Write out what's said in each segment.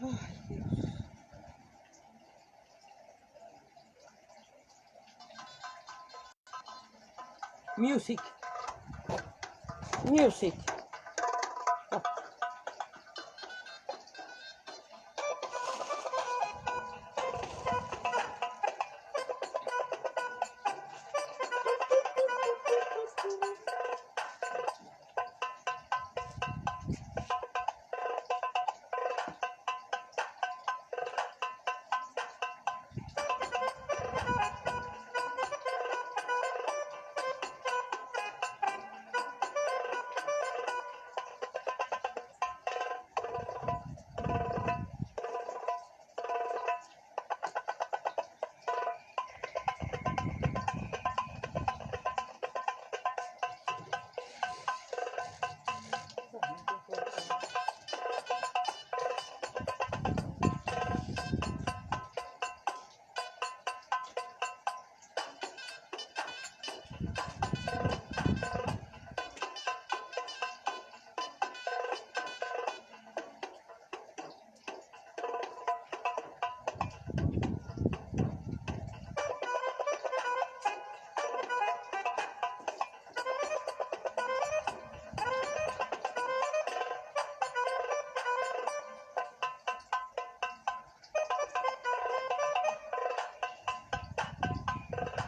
Ay, Dios. Music. Music. Oh.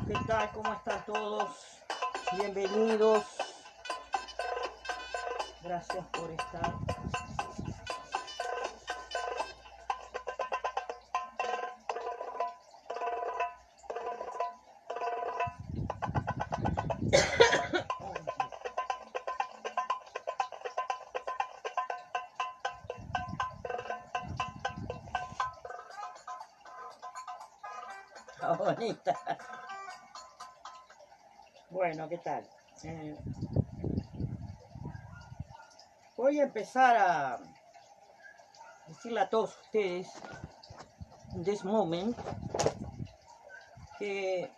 ¿Qué tal? ¿Cómo están todos? Bienvenidos. Gracias por estar. Está bonita. Bueno, ¿qué tal? Voy a empezar a decirle a todos ustedes en this moment que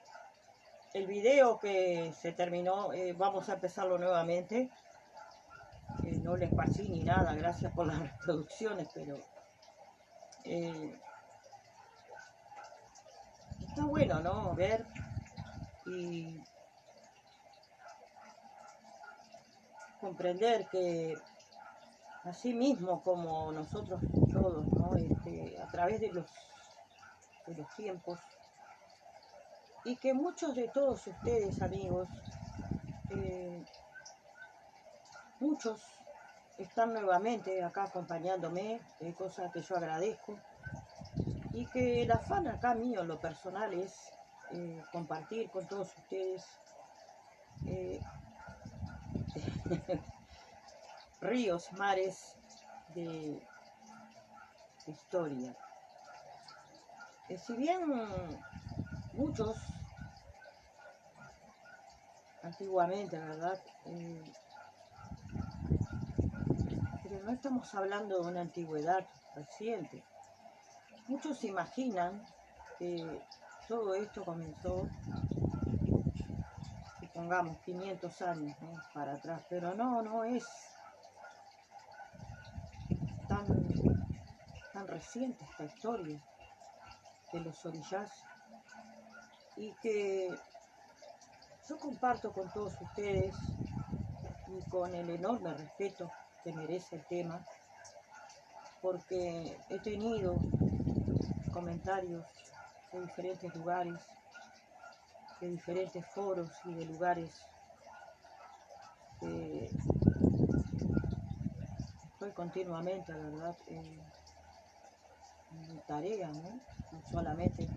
el video que se terminó, vamos a empezarlo nuevamente. No les pasé ni nada, gracias por las reproducciones, pero está bueno, ¿no? Ver y comprender que así mismo como nosotros todos, ¿no? A través de los tiempos, y que muchos de todos ustedes, amigos, muchos están nuevamente acá acompañándome, cosa que yo agradezco, y que el afán acá mío en lo personal es compartir con todos ustedes ríos, mares de historia. Si bien muchos antiguamente, ¿verdad? Pero no estamos hablando de una antigüedad reciente. Muchos imaginan que todo esto comenzó, supongamos, 500 años, ¿no? Para atrás, pero no es tan reciente esta historia de los orishas, y que yo comparto con todos ustedes y con el enorme respeto que merece el tema, porque he tenido comentarios de diferentes lugares, de diferentes foros y de lugares que estoy continuamente, ¿verdad? En mi tarea, ¿no? No solamente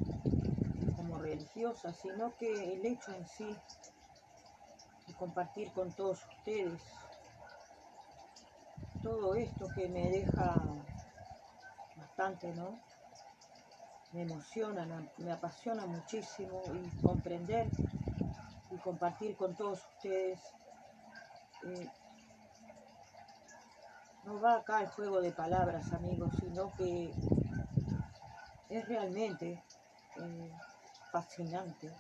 como religiosa, sino que el hecho en sí de compartir con todos ustedes todo esto que me deja bastante, ¿no? Me emociona, me apasiona muchísimo, y comprender y compartir con todos ustedes. No va acá el juego de palabras, amigos, sino que es realmente fascinante.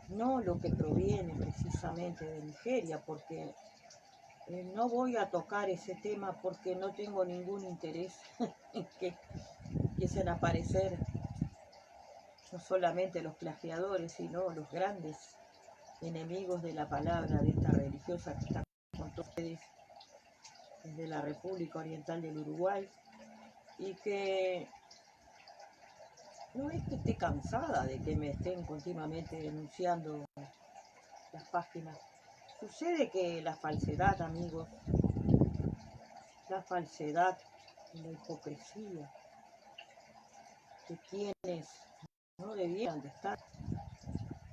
No lo que proviene precisamente de Nigeria, porque No voy a tocar ese tema porque no tengo ningún interés en que empiecen a aparecer no solamente los plagiadores, sino los grandes enemigos de la palabra de esta religiosa que está con todos ustedes desde la República Oriental del Uruguay, y que no es que esté cansada de que me estén continuamente denunciando las páginas. Sucede que la falsedad, amigos, la falsedad y la hipocresía de quienes no debieran de estar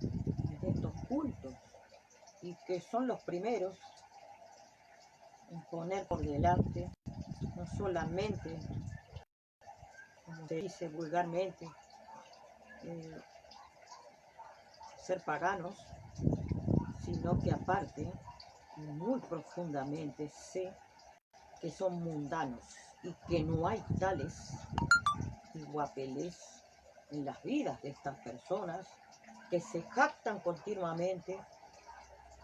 en estos cultos y que son los primeros en poner por delante no solamente, como se dice vulgarmente, ser paganos, sino que aparte, muy profundamente, sé que son mundanos y que no hay tales guapeles en las vidas de estas personas que se jactan continuamente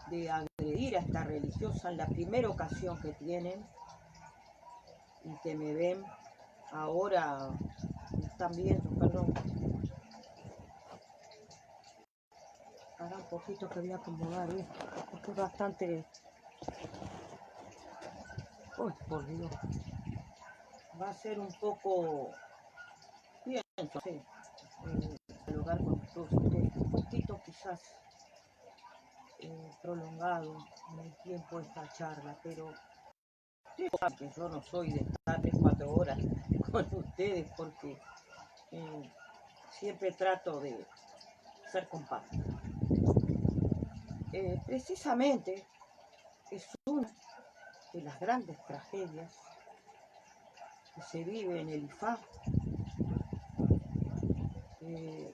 de agredir a esta religiosa en la primera ocasión que tienen y que me ven ahora, están viendo, perdón, para un poquito que voy a acomodar esto, porque es bastante, uy, por Dios, va a ser un poco, pienso, sí, dialogar con todos ustedes, un poquito quizás prolongado en el tiempo esta charla, pero que yo no soy de estar 3-4 horas con ustedes porque siempre trato de ser compacta. Precisamente es una de las grandes tragedias que se vive en el IFA, se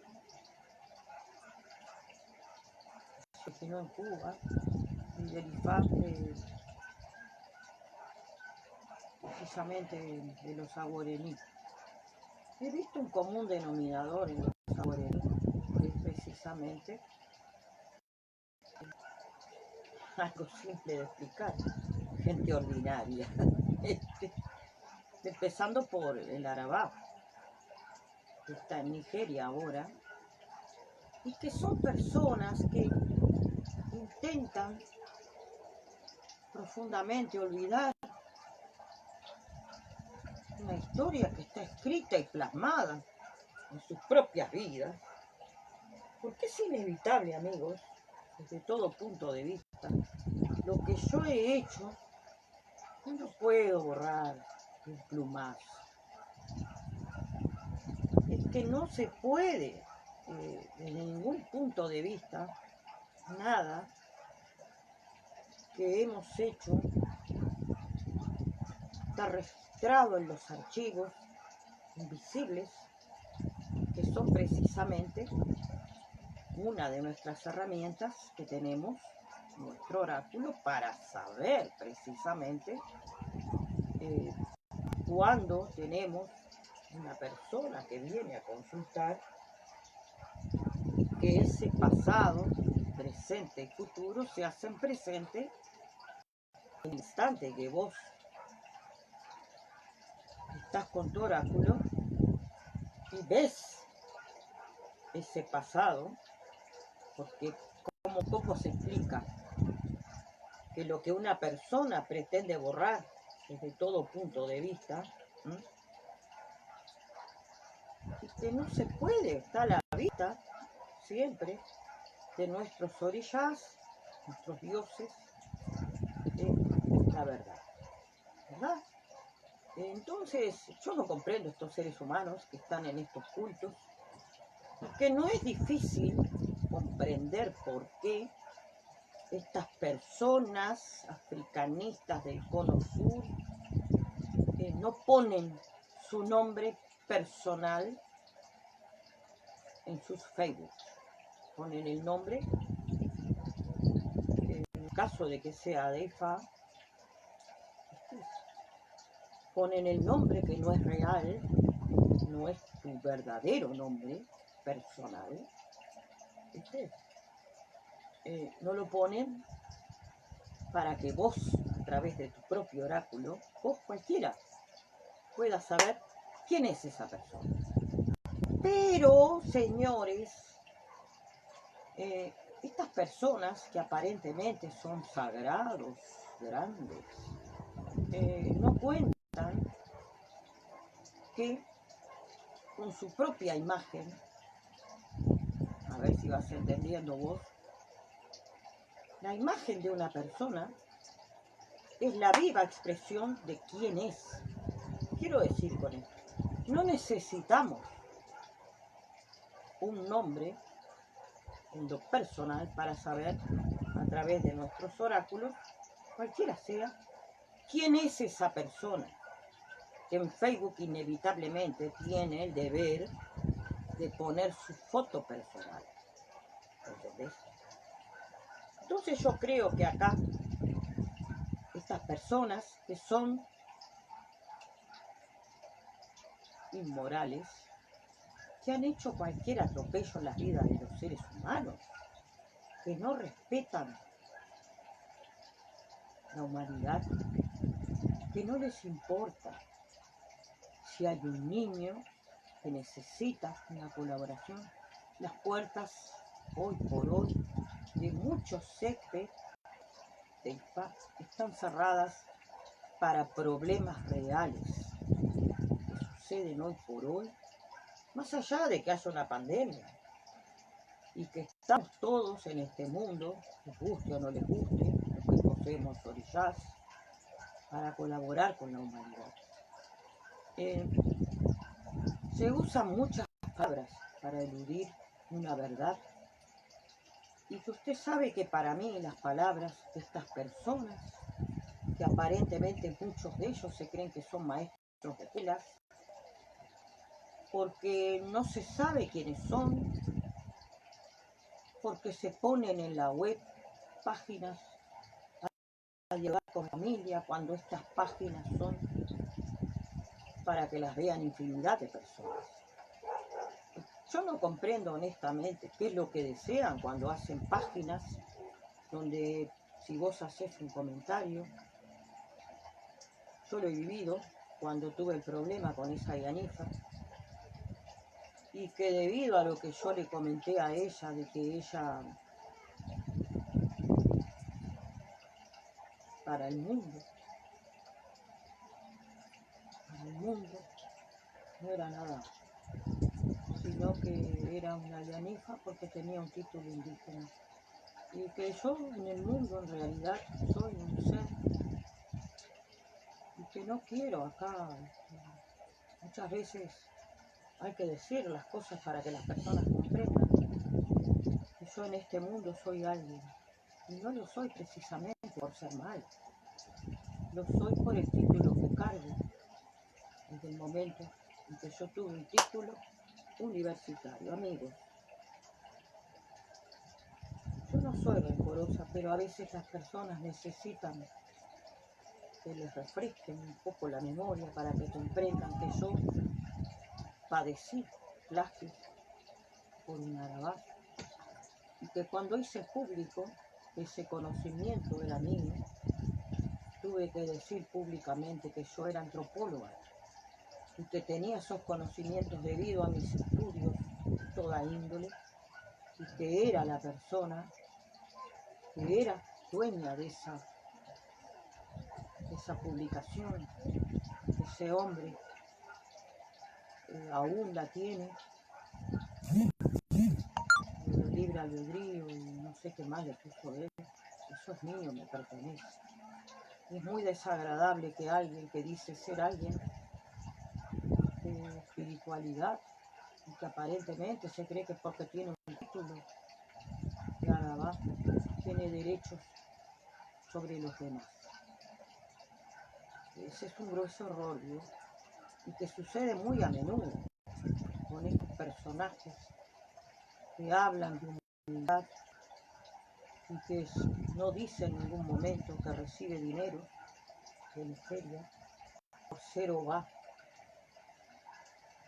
originó en Cuba, y el IFA precisamente de los aguarení. He visto un común denominador en los aguarení, que es precisamente algo simple de explicar, gente ordinaria, empezando por el Arabá, que está en Nigeria ahora, y que son personas que intentan profundamente olvidar una historia que está escrita y plasmada en sus propias vidas, porque es inevitable, amigos, desde todo punto de vista, lo que yo he hecho, yo no puedo borrar un plumazo. Es que no se puede, desde ningún punto de vista, nada que hemos hecho está registrado en los archivos invisibles, que son precisamente una de nuestras herramientas que tenemos, nuestro oráculo, para saber precisamente cuando tenemos una persona que viene a consultar, que ese pasado, presente y futuro se hacen presente en el instante que vos estás con tu oráculo y ves ese pasado, porque ¿cómo se explica que lo que una persona pretende borrar desde todo punto de vista, y que no se puede, está a la vista siempre de nuestros orishas, nuestros dioses, la verdad, ¿verdad? Entonces, yo no comprendo estos seres humanos que están en estos cultos, que no es difícil comprender por qué estas personas africanistas del cono sur no ponen su nombre personal en sus Facebook. Ponen el nombre, en caso de que sea de IFA, ponen el nombre que no es real, no es tu verdadero nombre personal, ¿viste? No lo ponen para que vos, a través de tu propio oráculo, vos cualquiera pueda saber quién es esa persona. Pero, señores, estas personas que aparentemente son sagrados, grandes, no cuentan que con su propia imagen, a ver si vas entendiendo vos, la imagen de una persona es la viva expresión de quién es. Quiero decir con esto, no necesitamos un nombre en lo personal para saber a través de nuestros oráculos, cualquiera sea, quién es esa persona. En Facebook inevitablemente tiene el deber de poner su foto personal. ¿Entendés? Entonces yo creo que acá estas personas que son inmorales, que han hecho cualquier atropello en la vida de los seres humanos, que no respetan la humanidad, que no les importa si hay un niño que necesita una colaboración. Las puertas hoy por hoy de muchos sectores de IFA están cerradas para problemas reales que suceden hoy por hoy, más allá de que haya una pandemia y que estamos todos en este mundo, les guste o no les guste, los que poseemos orillas, para colaborar con la humanidad. Se usan muchas palabras para eludir una verdad, y que usted sabe que para mí las palabras de estas personas, que aparentemente muchos de ellos se creen que son maestros de telas, porque no se sabe quiénes son, porque se ponen en la web páginas a llevar con familia, cuando estas páginas son para que las vean infinidad de personas. Yo no comprendo honestamente qué es lo que desean cuando hacen páginas donde si vos haces un comentario, yo lo he vivido cuando tuve el problema con esa Yanifa, y que debido a lo que yo le comenté a ella, de que ella para el mundo no era nada, sino que era una Yanifa porque tenía un título indígena, y que yo en el mundo en realidad soy un ser y que no quiero acá. Muchas veces hay que decir las cosas para que las personas comprendan que yo en este mundo soy alguien, y no lo soy precisamente por ser mal, lo soy por el título que cargo desde el momento en que yo tuve un título universitario. Amigos, yo no soy rencorosa, pero a veces las personas necesitan que les refresquen un poco la memoria para que comprendan que yo padecí plagio por un garabato, y que cuando hice público ese conocimiento era mío, tuve que decir públicamente que yo era antropóloga y que tenía esos conocimientos debido a mis estudios de toda índole, y que era la persona que era dueña de esa publicación. Ese hombre aún la tiene, el libre albedrío y no sé qué más le puso él. Eso es mío, me pertenece. Y es muy desagradable que alguien que dice ser alguien de espiritualidad y que aparentemente se cree que porque tiene un título de Arabá tiene derechos sobre los demás. Ese es un grueso error, ¿no? Y que sucede muy a menudo con estos personajes que hablan de humildad y que no dicen en ningún momento que recibe dinero de Nigeria por ser OVA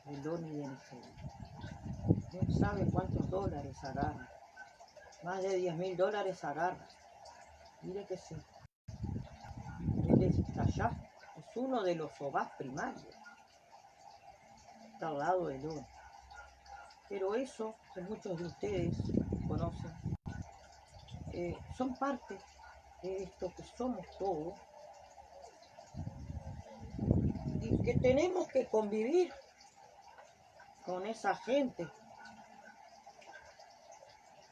del ONI de Nigeria. ¿Quién sabe cuántos dólares agarra? Más de $10.000 agarra. Mire que sí. Ya es uno de los Obás primarios. Está al lado del oro. Pero eso que muchos de ustedes conocen, son parte de esto que somos todos y que tenemos que convivir con esa gente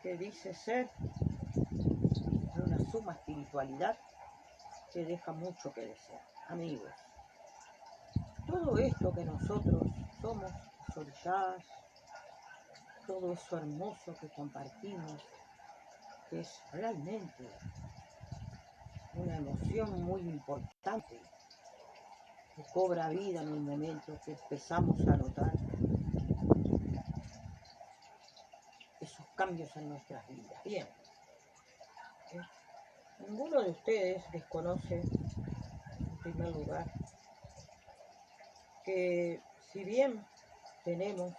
que dice ser de una suma espiritualidad que deja mucho que desear. Amigos, todo esto que nosotros somos, orillás, todo eso hermoso que compartimos, que es realmente una emoción muy importante, que cobra vida en el momento que empezamos a notar esos cambios en nuestras vidas. Bien, ninguno de ustedes desconoce, en primer lugar, que si bien tenemos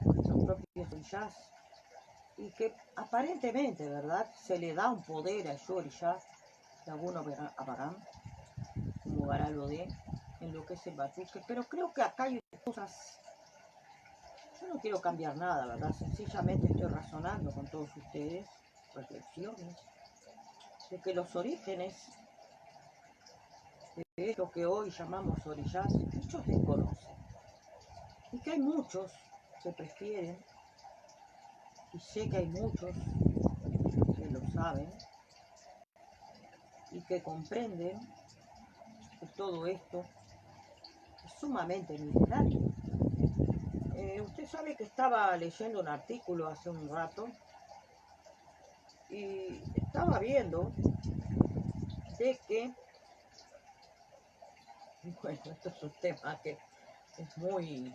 nuestros propios orillás y que aparentemente, ¿verdad?, se le da un poder a orillás, de algunos Abarán, como Baralodé, en lo que es el batuque, pero creo que acá hay cosas. Yo no quiero cambiar nada, ¿verdad? Sencillamente estoy razonando con todos ustedes, reflexiones, de que los orígenes de esto que hoy llamamos orillás, muchos desconocen. Y que hay muchos que prefieren, y sé que hay muchos que lo saben, y que comprenden que todo esto es sumamente milenario. Usted sabe que estaba leyendo un artículo hace un rato y estaba viendo de que, bueno, esto es un tema que es muy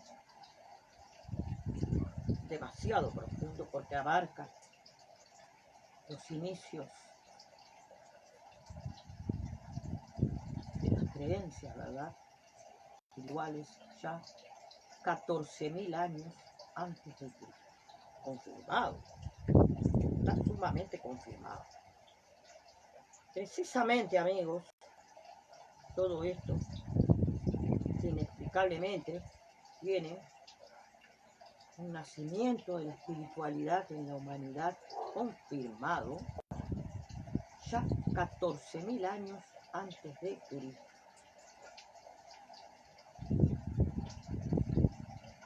demasiado profundo porque abarca los inicios de las creencias, ¿verdad?, iguales ya 14.000 años antes de Cristo. Confirmado, está sumamente confirmado. Precisamente, amigos, todo esto inexplicablemente tiene un nacimiento de la espiritualidad en la humanidad confirmado ya 14.000 años antes de Cristo.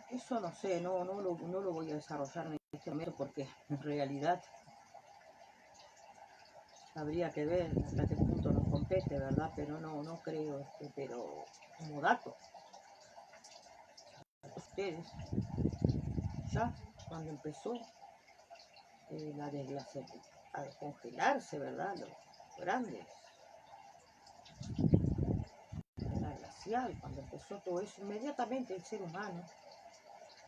Eso no sé, no lo voy a desarrollar en este momento porque en realidad habría que ver hasta qué punto nos compete, ¿verdad? Pero no creo, pero como dato, ustedes, ya cuando empezó la desglaciación, a descongelarse, ¿verdad?, los grandes, la glacial, cuando empezó todo eso, inmediatamente el ser humano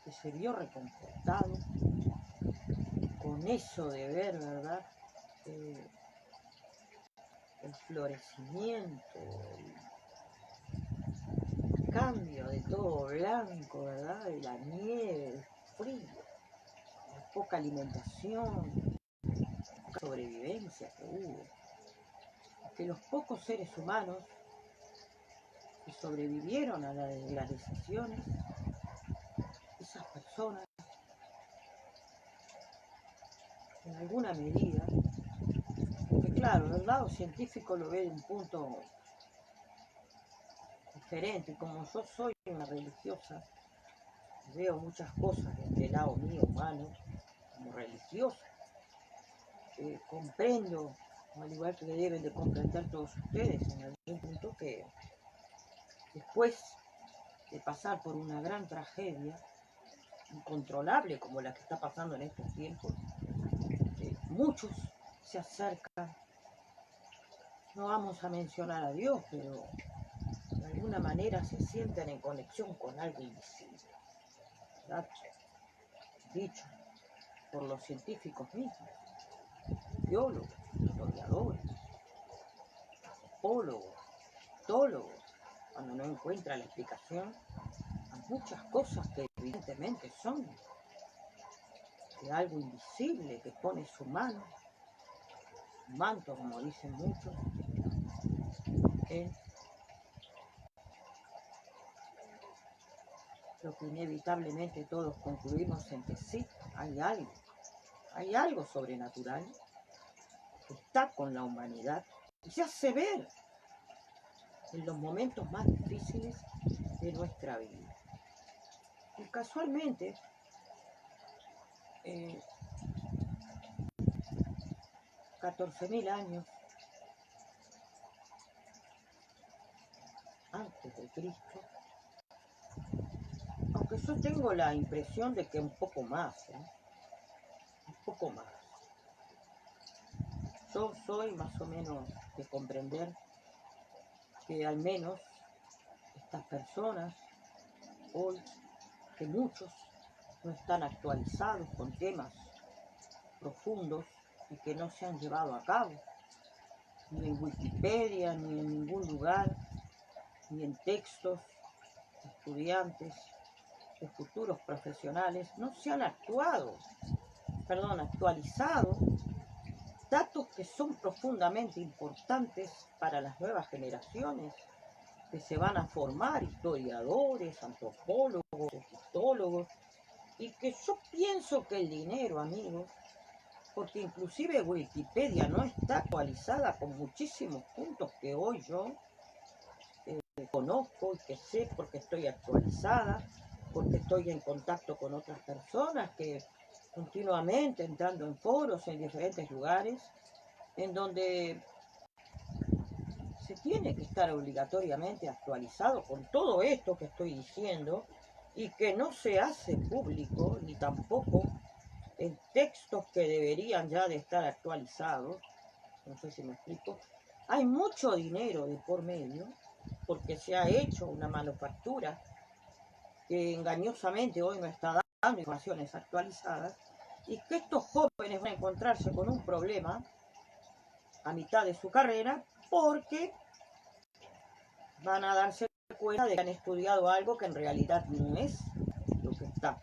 que se vio reconfortado con eso de ver, ¿verdad?, el florecimiento, el cambio de todo blanco, ¿verdad?, de la nieve, el frío, la poca alimentación, la sobrevivencia que hubo, que los pocos seres humanos que sobrevivieron a las decisiones, esas personas, en alguna medida, porque claro, el lado científico lo ve de un punto diferente, como yo soy una religiosa, veo muchas cosas desde el lado mío humano, como religiosa, comprendo, al igual que deben de comprender todos ustedes en algún punto, que después de pasar por una gran tragedia incontrolable como la que está pasando en estos tiempos, muchos se acercan, no vamos a mencionar a Dios, pero de alguna manera se sienten en conexión con algo invisible, ¿verdad?, dicho por los científicos mismos, biólogos, historiadores, antropólogos, histólogos, cuando no encuentran la explicación a muchas cosas que evidentemente son de algo invisible que pone su mano, su manto, como dicen muchos, en lo que inevitablemente todos concluimos en que sí, hay algo sobrenatural que está con la humanidad y se hace ver en los momentos más difíciles de nuestra vida. Y casualmente, 14.000 años antes de Cristo, aunque yo tengo la impresión de que un poco más, un poco más. Yo soy más o menos de comprender que al menos estas personas, hoy, que muchos no están actualizados con temas profundos y que no se han llevado a cabo, ni en Wikipedia, ni en ningún lugar, ni en textos de estudiantes, de futuros profesionales, no se han actualizado datos que son profundamente importantes para las nuevas generaciones que se van a formar, historiadores, antropólogos, egiptólogos, y que yo pienso que el dinero, amigos, porque inclusive Wikipedia no está actualizada con muchísimos puntos que hoy yo conozco y que sé porque estoy actualizada, porque estoy en contacto con otras personas que continuamente entrando en foros en diferentes lugares, en donde se tiene que estar obligatoriamente actualizado con todo esto que estoy diciendo y que no se hace público ni tampoco en textos que deberían ya de estar actualizados. No sé si me explico. Hay mucho dinero de por medio porque se ha hecho una manufactura que engañosamente hoy no está dando informaciones actualizadas y que estos jóvenes van a encontrarse con un problema a mitad de su carrera porque van a darse cuenta de que han estudiado algo que en realidad no es lo que está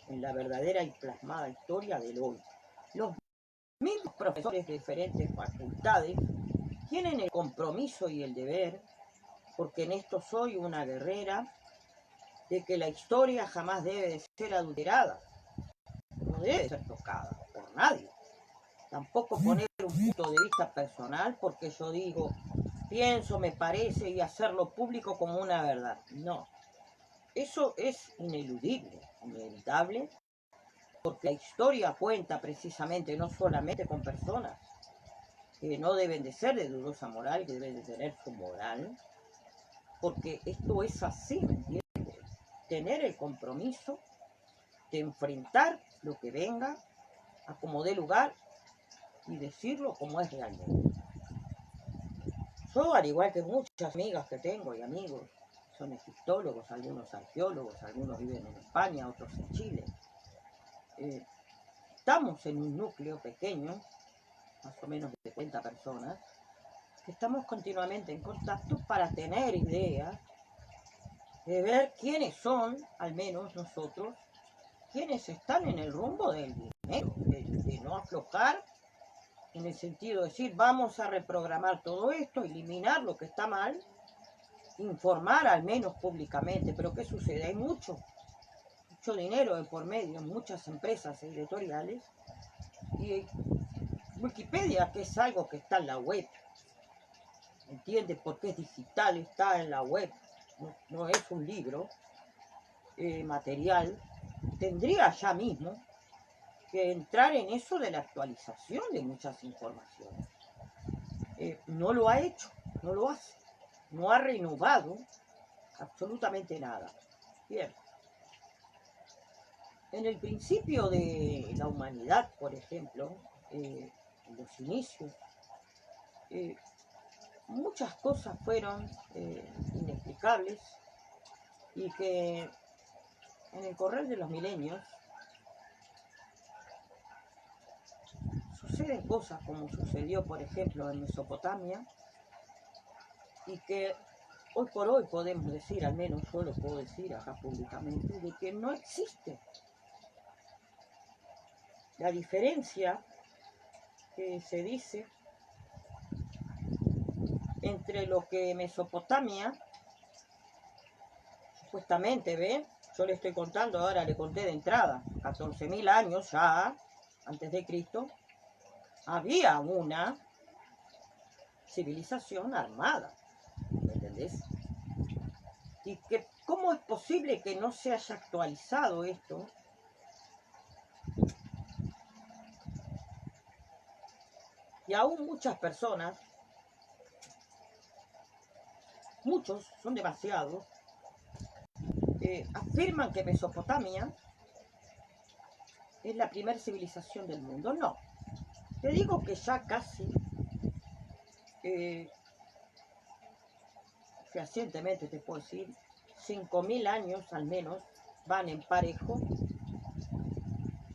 en la verdadera y plasmada historia del hoy. Los mismos profesores de diferentes facultades tienen el compromiso y el deber, porque en esto soy una guerrera, de que la historia jamás debe de ser adulterada, no debe ser tocada por nadie. Tampoco poner un punto de vista personal porque yo digo, pienso, me parece y hacerlo público como una verdad. No, eso es ineludible, inevitable, porque la historia cuenta precisamente no solamente con personas que no deben de ser de dudosa moral, que deben de tener su moral, porque esto es así, ¿me entiendes? Tener el compromiso de enfrentar lo que venga, a como dé lugar y decirlo como es realmente. Yo, al igual que muchas amigas que tengo y amigos, son egiptólogos, algunos arqueólogos, algunos viven en España, otros en Chile. Estamos en un núcleo pequeño, más o menos de 40 personas, que estamos continuamente en contacto para tener ideas de ver quiénes son, al menos nosotros, quienes están en el rumbo del dinero, de no aflojar en el sentido de decir vamos a reprogramar todo esto, eliminar lo que está mal, informar al menos públicamente. Pero ¿qué sucede? Hay mucho dinero de por medio en muchas empresas editoriales y Wikipedia, que es algo que está en la web, ¿entiendes? Porque es digital, está en la web, no es un libro material, tendría ya mismo que entrar en eso de la actualización de muchas informaciones. No lo ha hecho, no lo hace, no ha renovado absolutamente nada. Bien. En el principio de la humanidad, por ejemplo, en los inicios, muchas cosas fueron inexplicables y que en el correr de los milenios suceden cosas como sucedió, por ejemplo, en Mesopotamia y que hoy por hoy podemos decir, al menos yo lo puedo decir acá públicamente, de que no existe. La diferencia que se dice entre lo que Mesopotamia, supuestamente, ¿ven? Yo le estoy contando, ahora le conté de entrada, 14.000 años ya, antes de Cristo, había una civilización armada, ¿me entendés? Y que, ¿cómo es posible que no se haya actualizado esto? Y aún muchas personas, muchos, son demasiados, afirman que Mesopotamia es la primera civilización del mundo. No, te digo que ya casi, fehacientemente te puedo decir, 5.000 años al menos van en parejo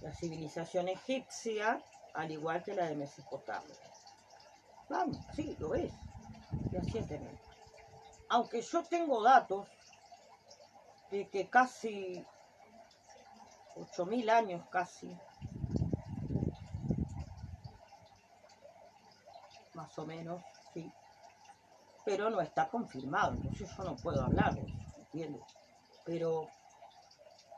la civilización egipcia, al igual que la de Mesopotamia. Vamos, sí, lo es, fehacientemente. Aunque yo tengo datos de que casi 8.000 años casi, más o menos, sí, pero no está confirmado, entonces yo no puedo hablar de eso, ¿entiendes? Pero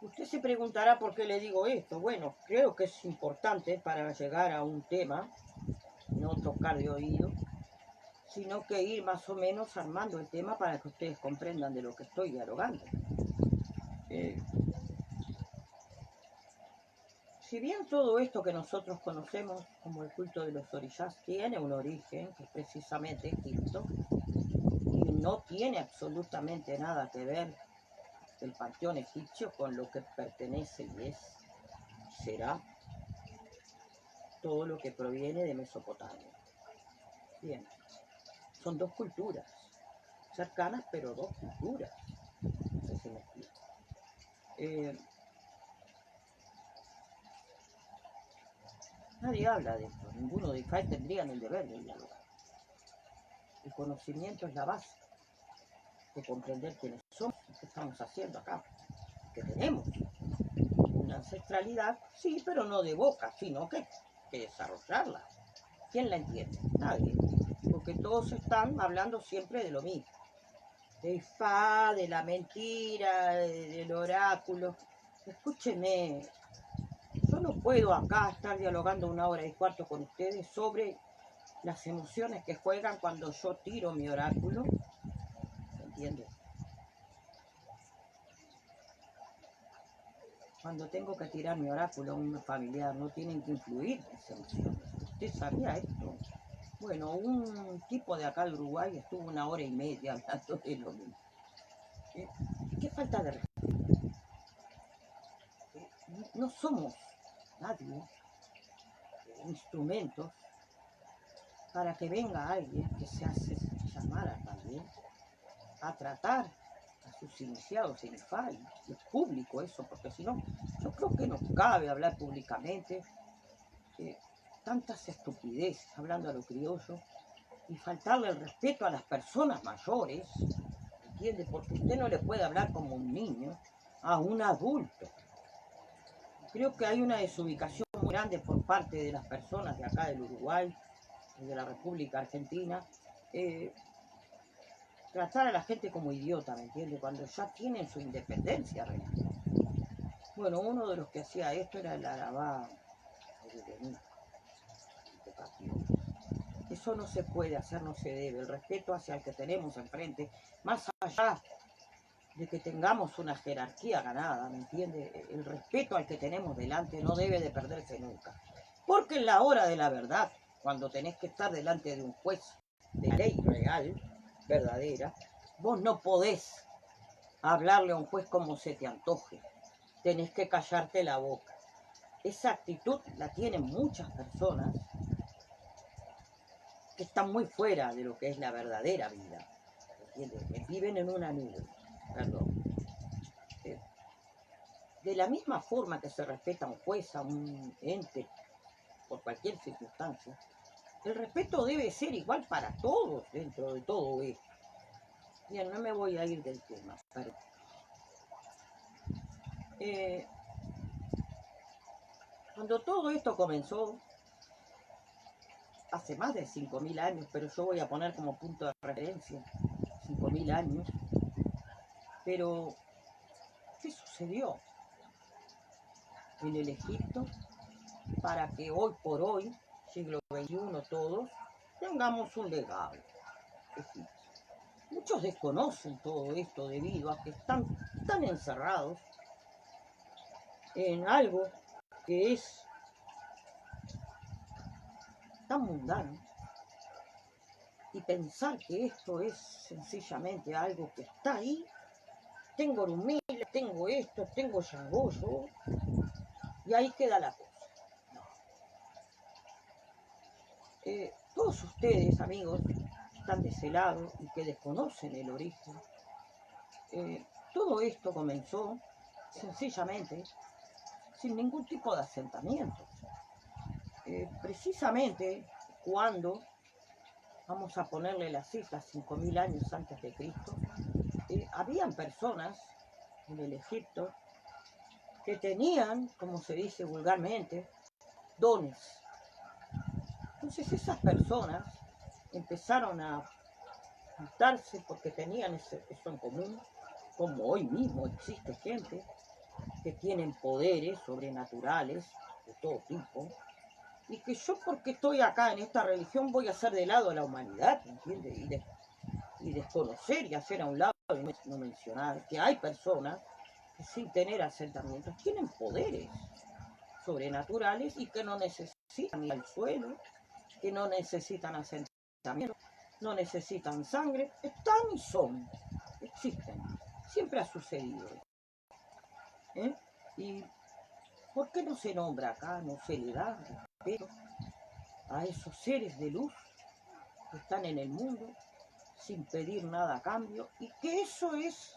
usted se preguntará por qué le digo esto. Bueno, creo que es importante para llegar a un tema, no tocar de oído, sino que ir más o menos armando el tema para que ustedes comprendan de lo que estoy dialogando. Si bien todo esto que nosotros conocemos como el culto de los orishas tiene un origen, que es precisamente Egipto, y no tiene absolutamente nada que ver el panteón egipcio con lo que pertenece y será todo lo que proviene de Mesopotamia. Bien, son dos culturas cercanas, pero dos culturas. No sé si me explico. Nadie habla de esto, ninguno de ustedes tendrían el deber de dialogar. El conocimiento es la base de comprender quiénes somos, qué estamos haciendo acá, que tenemos una ancestralidad, sí, pero no de boca, sino que desarrollarla. ¿Quién la entiende? Nadie, porque todos están hablando siempre de lo mismo, de Ifá, de la mentira, del oráculo. Escúcheme, yo no puedo acá estar dialogando 1 hora y cuarto con ustedes sobre las emociones que juegan cuando yo tiro mi oráculo, ¿me entiende? Cuando tengo que tirar mi oráculo a un familiar, no tienen que influir las emociones. ¿Usted sabía esto? Bueno, un tipo de acá de Uruguay estuvo 1 hora y media hablando de lo mismo. ¿Qué falta de respeto? No somos nadie, instrumentos, para que venga alguien que se hace llamar también a tratar a sus iniciados en IFAI. Es público eso, porque si no, yo creo que no cabe hablar públicamente tantas estupideces, hablando a lo criollo, y faltarle el respeto a las personas mayores, ¿entiende? Porque usted no le puede hablar como un niño a un adulto. Creo que hay una desubicación muy grande por parte de las personas de acá del Uruguay, de la República Argentina, tratar a la gente como idiota, ¿me entiende? Cuando ya tienen su independencia real. Bueno, uno de los que hacía esto era el Arabá, Eso no se puede hacer, no se debe. El respeto hacia el que tenemos enfrente, más allá de que tengamos una jerarquía ganada, ¿me entiende? El respeto al que tenemos delante no debe de perderse nunca. Porque en la hora de la verdad, cuando tenés que estar delante de un juez de ley real, verdadera, vos no podés hablarle a un juez como se te antoje. Tenés que callarte la boca. Esa actitud la tienen muchas personas que están muy fuera de lo que es la verdadera vida, ¿entiendes? Viven en una nube, perdón. De la misma forma que se respeta a un juez, a un ente, por cualquier circunstancia, el respeto debe ser igual para todos dentro de todo esto. Bien, no me voy a ir del tema, pero cuando todo esto comenzó, hace más de 5.000 años, pero yo voy a poner como punto de referencia 5.000 años. Pero, ¿qué sucedió en el Egipto para que hoy por hoy, siglo XXI todos, tengamos un legado egipcio? Muchos desconocen todo esto debido a que están tan encerrados en algo que es tan mundano, y pensar que esto es sencillamente algo que está ahí. Tengo Orumila, tengo esto, tengo Yangoyo, y ahí queda la cosa. No. Todos ustedes, amigos, que están de ese lado y que desconocen el origen, todo esto comenzó sencillamente sin ningún tipo de asentamiento. Precisamente cuando, vamos a ponerle las cifras, 5.000 años antes de Cristo, habían personas en el Egipto que tenían, como se dice vulgarmente, dones. Entonces esas personas empezaron a juntarse porque tenían eso en común, como hoy mismo existe gente que tienen poderes sobrenaturales de todo tipo, y que yo, porque estoy acá en esta religión, voy a hacer de lado a la humanidad, ¿entiendes? Y desconocer y hacer a un lado y no mencionar que hay personas que sin tener asentamientos tienen poderes sobrenaturales y que no necesitan ir al suelo, que no necesitan asentamientos, no necesitan sangre, están y son, existen, siempre ha sucedido. ¿Y por qué no se nombra acá, no se le da respeto a esos seres de luz que están en el mundo sin pedir nada a cambio? Y que eso es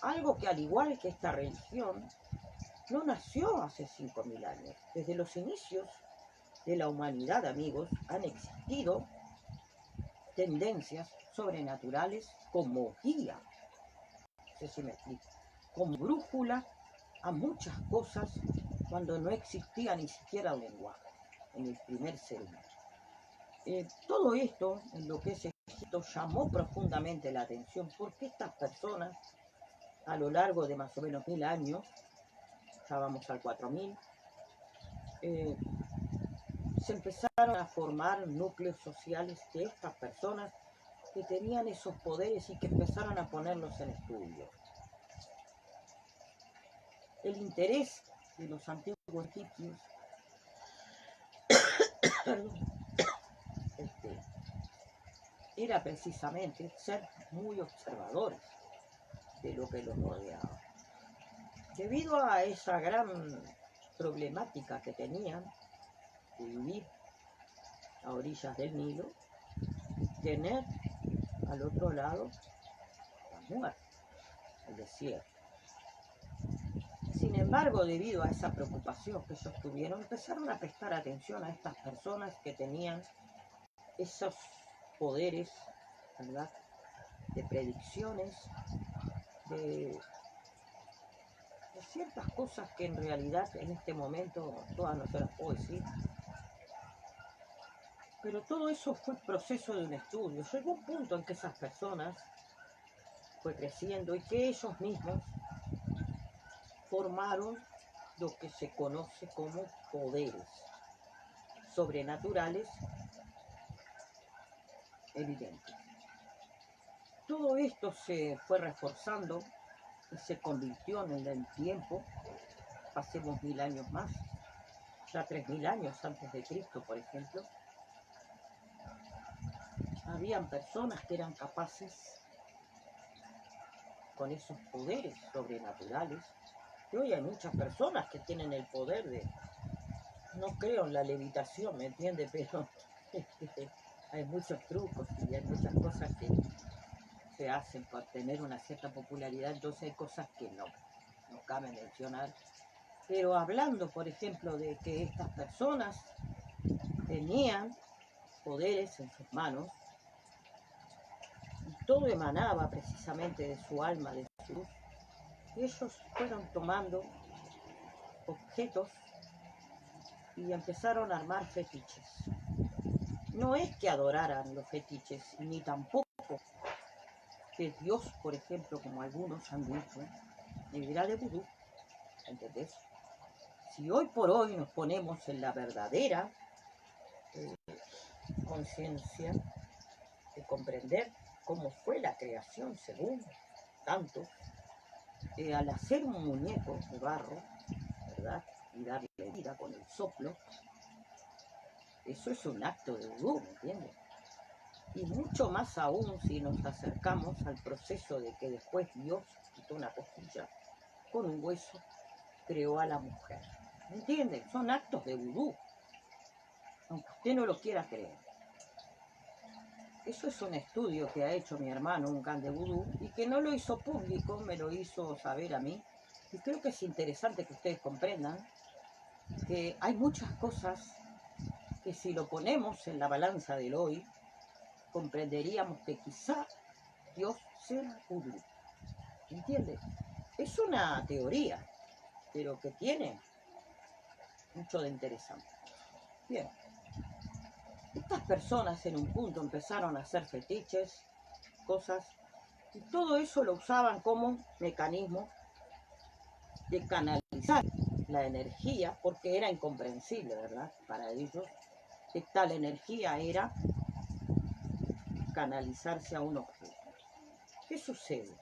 algo que, al igual que esta religión, no nació hace 5.000 años. Desde los inicios de la humanidad, amigos, han existido tendencias sobrenaturales como guía, no sé si me explico, como brújula a muchas cosas cuando no existía ni siquiera el lenguaje en el primer ser humano. Todo esto, en lo que es Egipto, llamó profundamente la atención porque estas personas, a lo largo de más o menos 1.000 años, ya vamos al 4.000, se empezaron a formar núcleos sociales de estas personas que tenían esos poderes y que empezaron a ponerlos en estudio. El interés de los antiguos egipcios era precisamente ser muy observadores de lo que los rodeaba. Debido a esa gran problemática que tenían de vivir a orillas del Nilo, tener al otro lado la muerte, el desierto. Sin embargo, debido a esa preocupación que ellos tuvieron, empezaron a prestar atención a estas personas que tenían esos poderes, ¿verdad?, de predicciones, de ciertas cosas que en realidad en este momento todas no se las puedo decir. Pero todo eso fue el proceso de un estudio. Llegó un punto en que esas personas fue creciendo y que ellos mismos formaron lo que se conoce como poderes sobrenaturales evidentes. Todo esto se fue reforzando y se convirtió en el tiempo. Pasemos 1.000 años más, ya 3.000 años antes de Cristo, por ejemplo, habían personas que eran capaces, con esos poderes sobrenaturales, que hoy hay muchas personas que tienen el poder de, no creo en la levitación, ¿me entiende? Pero hay muchos trucos y hay muchas cosas que se hacen para tener una cierta popularidad, entonces hay cosas que no cabe mencionar. Pero hablando, por ejemplo, de que estas personas tenían poderes en sus manos, y todo emanaba precisamente de su alma, de su luz, ellos fueron tomando objetos y empezaron a armar fetiches. no es que adoraran los fetiches, ni tampoco que Dios, por ejemplo, como algunos han dicho, era de vudú, ¿entendés? Si hoy por hoy nos ponemos en la verdadera conciencia de comprender cómo fue la creación según tanto, al hacer un muñeco de barro, ¿verdad? Y darle vida con el soplo, eso es un acto de vudú, ¿me entiendes? Y mucho más aún si nos acercamos al proceso de que después Dios quitó una costilla con un hueso, creó a la mujer. ¿Me entienden? Son actos de vudú, aunque usted no lo quiera creer. Eso es un estudio que ha hecho mi hermano, un can de vudú, y que no lo hizo público, me lo hizo saber a mí. Y creo que es interesante que ustedes comprendan que hay muchas cosas que si lo ponemos en la balanza del hoy, comprenderíamos que quizá Dios sea vudú. ¿Entiendes? Es una teoría, pero que tiene mucho de interesante. Bien, estas personas en un punto empezaron a hacer fetiches, cosas, y todo eso lo usaban como mecanismo de canalizar la energía, porque era incomprensible, ¿verdad? Para ellos, que tal energía era canalizarse a un objeto. ¿Qué sucede?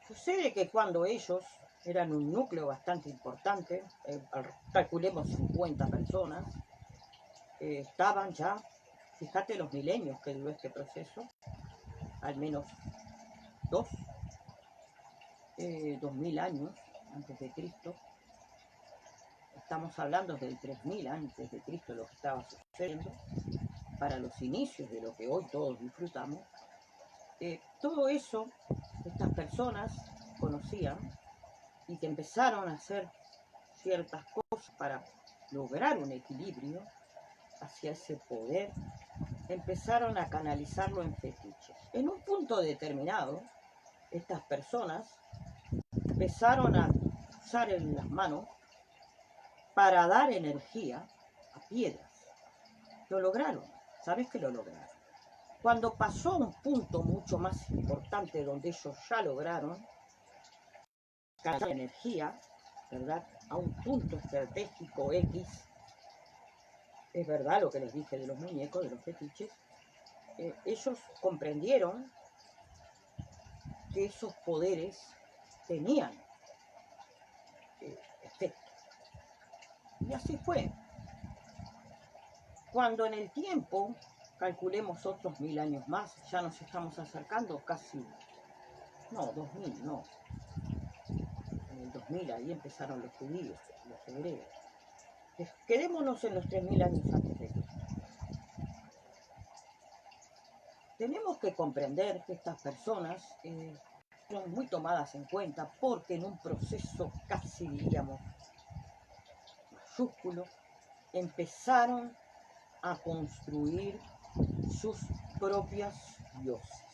Sucede que cuando ellos eran un núcleo bastante importante, calculemos 50 personas, estaban ya, fíjate los milenios que duró este proceso, al menos 2000 años antes de Cristo, estamos hablando del 3000 antes de Cristo, lo que estaba sucediendo, para los inicios de lo que hoy todos disfrutamos. Todo eso, estas personas conocían y que empezaron a hacer ciertas cosas para lograr un equilibrio hacia ese poder, empezaron a canalizarlo en fetiches. En un punto determinado, estas personas empezaron a usar en las manos para dar energía a piedras. Lo lograron, ¿sabes que lo lograron? Cuando pasó a un punto mucho más importante donde ellos ya lograron canalizar energía, ¿verdad? A un punto estratégico X, es verdad lo que les dije de los muñecos, de los fetiches, ellos comprendieron que esos poderes tenían efecto. Y así fue. Cuando en el tiempo, calculemos otros 1000 años más, ya nos estamos acercando casi, no, 2000, no. En el 2000 ahí empezaron los judíos, los hebreos. Quedémonos en los 3000 años antes de Cristo. Tenemos que comprender que estas personas son muy tomadas en cuenta porque en un proceso casi, diríamos, mayúsculo, empezaron a construir sus propias dioses,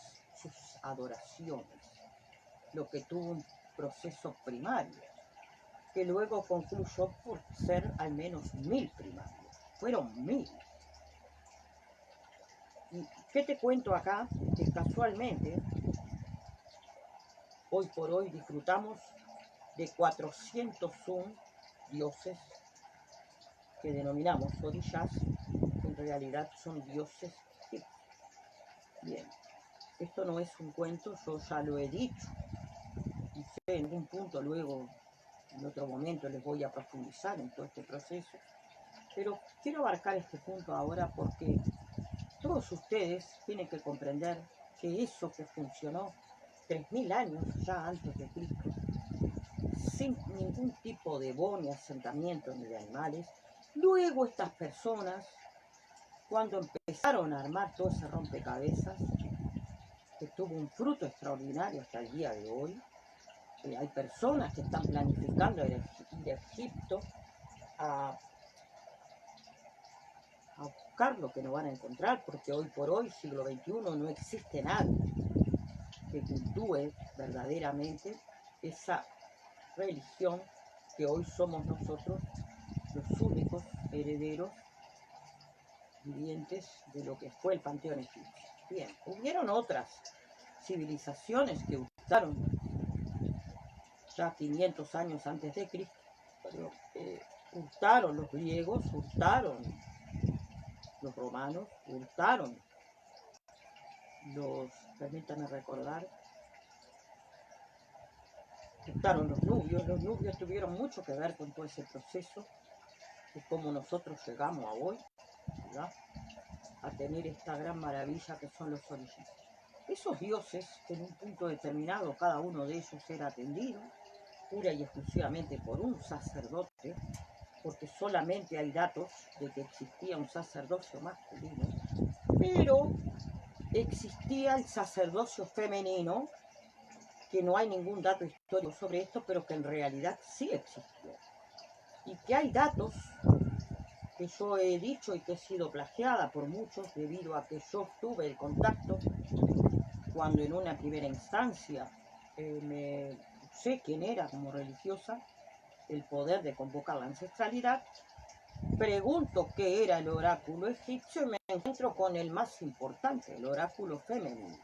sus adoraciones, lo que tuvo un proceso primario, que luego concluyó por ser al menos 1000 primarios. Fueron 1000. ¿Y qué te cuento acá? Que casualmente, hoy por hoy disfrutamos de 401 dioses que denominamos orillas, que en realidad son dioses egipcios. Bien, esto no es un cuento, yo ya lo he dicho, y sé en algún punto luego, en otro momento les voy a profundizar en todo este proceso, pero quiero abarcar este punto ahora porque todos ustedes tienen que comprender que eso que funcionó 3000 años ya antes de Cristo, sin ningún tipo de ni asentamiento ni de animales, luego estas personas, cuando empezaron a armar todo ese rompecabezas, que tuvo un fruto extraordinario hasta el día de hoy, hay personas que están planificando ir a Egipto a buscar lo que no van a encontrar, porque hoy por hoy, siglo XXI, no existe nada que cultúe verdaderamente esa religión que hoy somos nosotros los únicos herederos vivientes de lo que fue el panteón egipcio. Bien, hubieron otras civilizaciones que usaron ya 500 años antes de Cristo, pero hurtaron los griegos, hurtaron los romanos, hurtaron permítanme recordar, hurtaron los nubios tuvieron mucho que ver con todo ese proceso de cómo nosotros llegamos a hoy, ¿verdad?, a tener esta gran maravilla que son los orígenes. Esos dioses, en un punto determinado, cada uno de ellos era atendido pura y exclusivamente por un sacerdote, porque solamente hay datos de que existía un sacerdocio masculino, pero existía el sacerdocio femenino, que no hay ningún dato histórico sobre esto, pero que en realidad sí existió. Y que hay datos que yo he dicho y que he sido plagiada por muchos debido a que yo tuve el contacto cuando en una primera instancia me sé quién era como religiosa, el poder de convocar la ancestralidad, pregunto qué era el oráculo egipcio y me encuentro con el más importante, el oráculo femenino.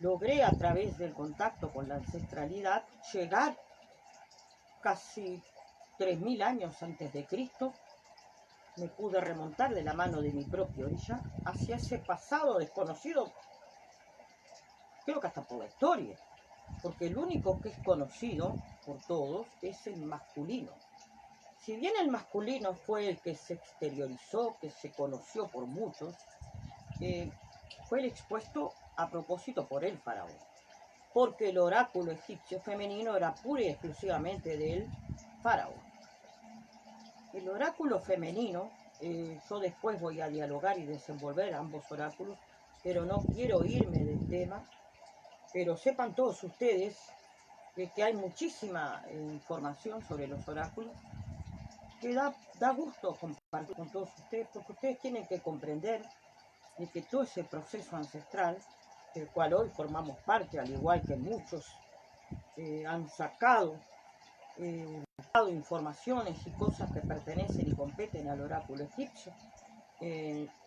Logré a través del contacto con la ancestralidad llegar casi 3000 años antes de Cristo. Me pude remontar de la mano de mi propia orilla hacia ese pasado desconocido, creo que hasta por la historia, porque el único que es conocido por todos es el masculino. Si bien el masculino fue el que se exteriorizó, que se conoció por muchos, fue el expuesto a propósito por el faraón, porque el oráculo egipcio femenino era pura y exclusivamente del faraón. El oráculo femenino, yo después voy a dialogar y desenvolver ambos oráculos, pero no quiero irme del tema, pero sepan todos ustedes que hay muchísima información sobre los oráculos, que da gusto compartir con todos ustedes, porque ustedes tienen que comprender de que todo ese proceso ancestral, del cual hoy formamos parte, al igual que muchos han sacado informaciones y cosas que pertenecen y competen al oráculo egipcio,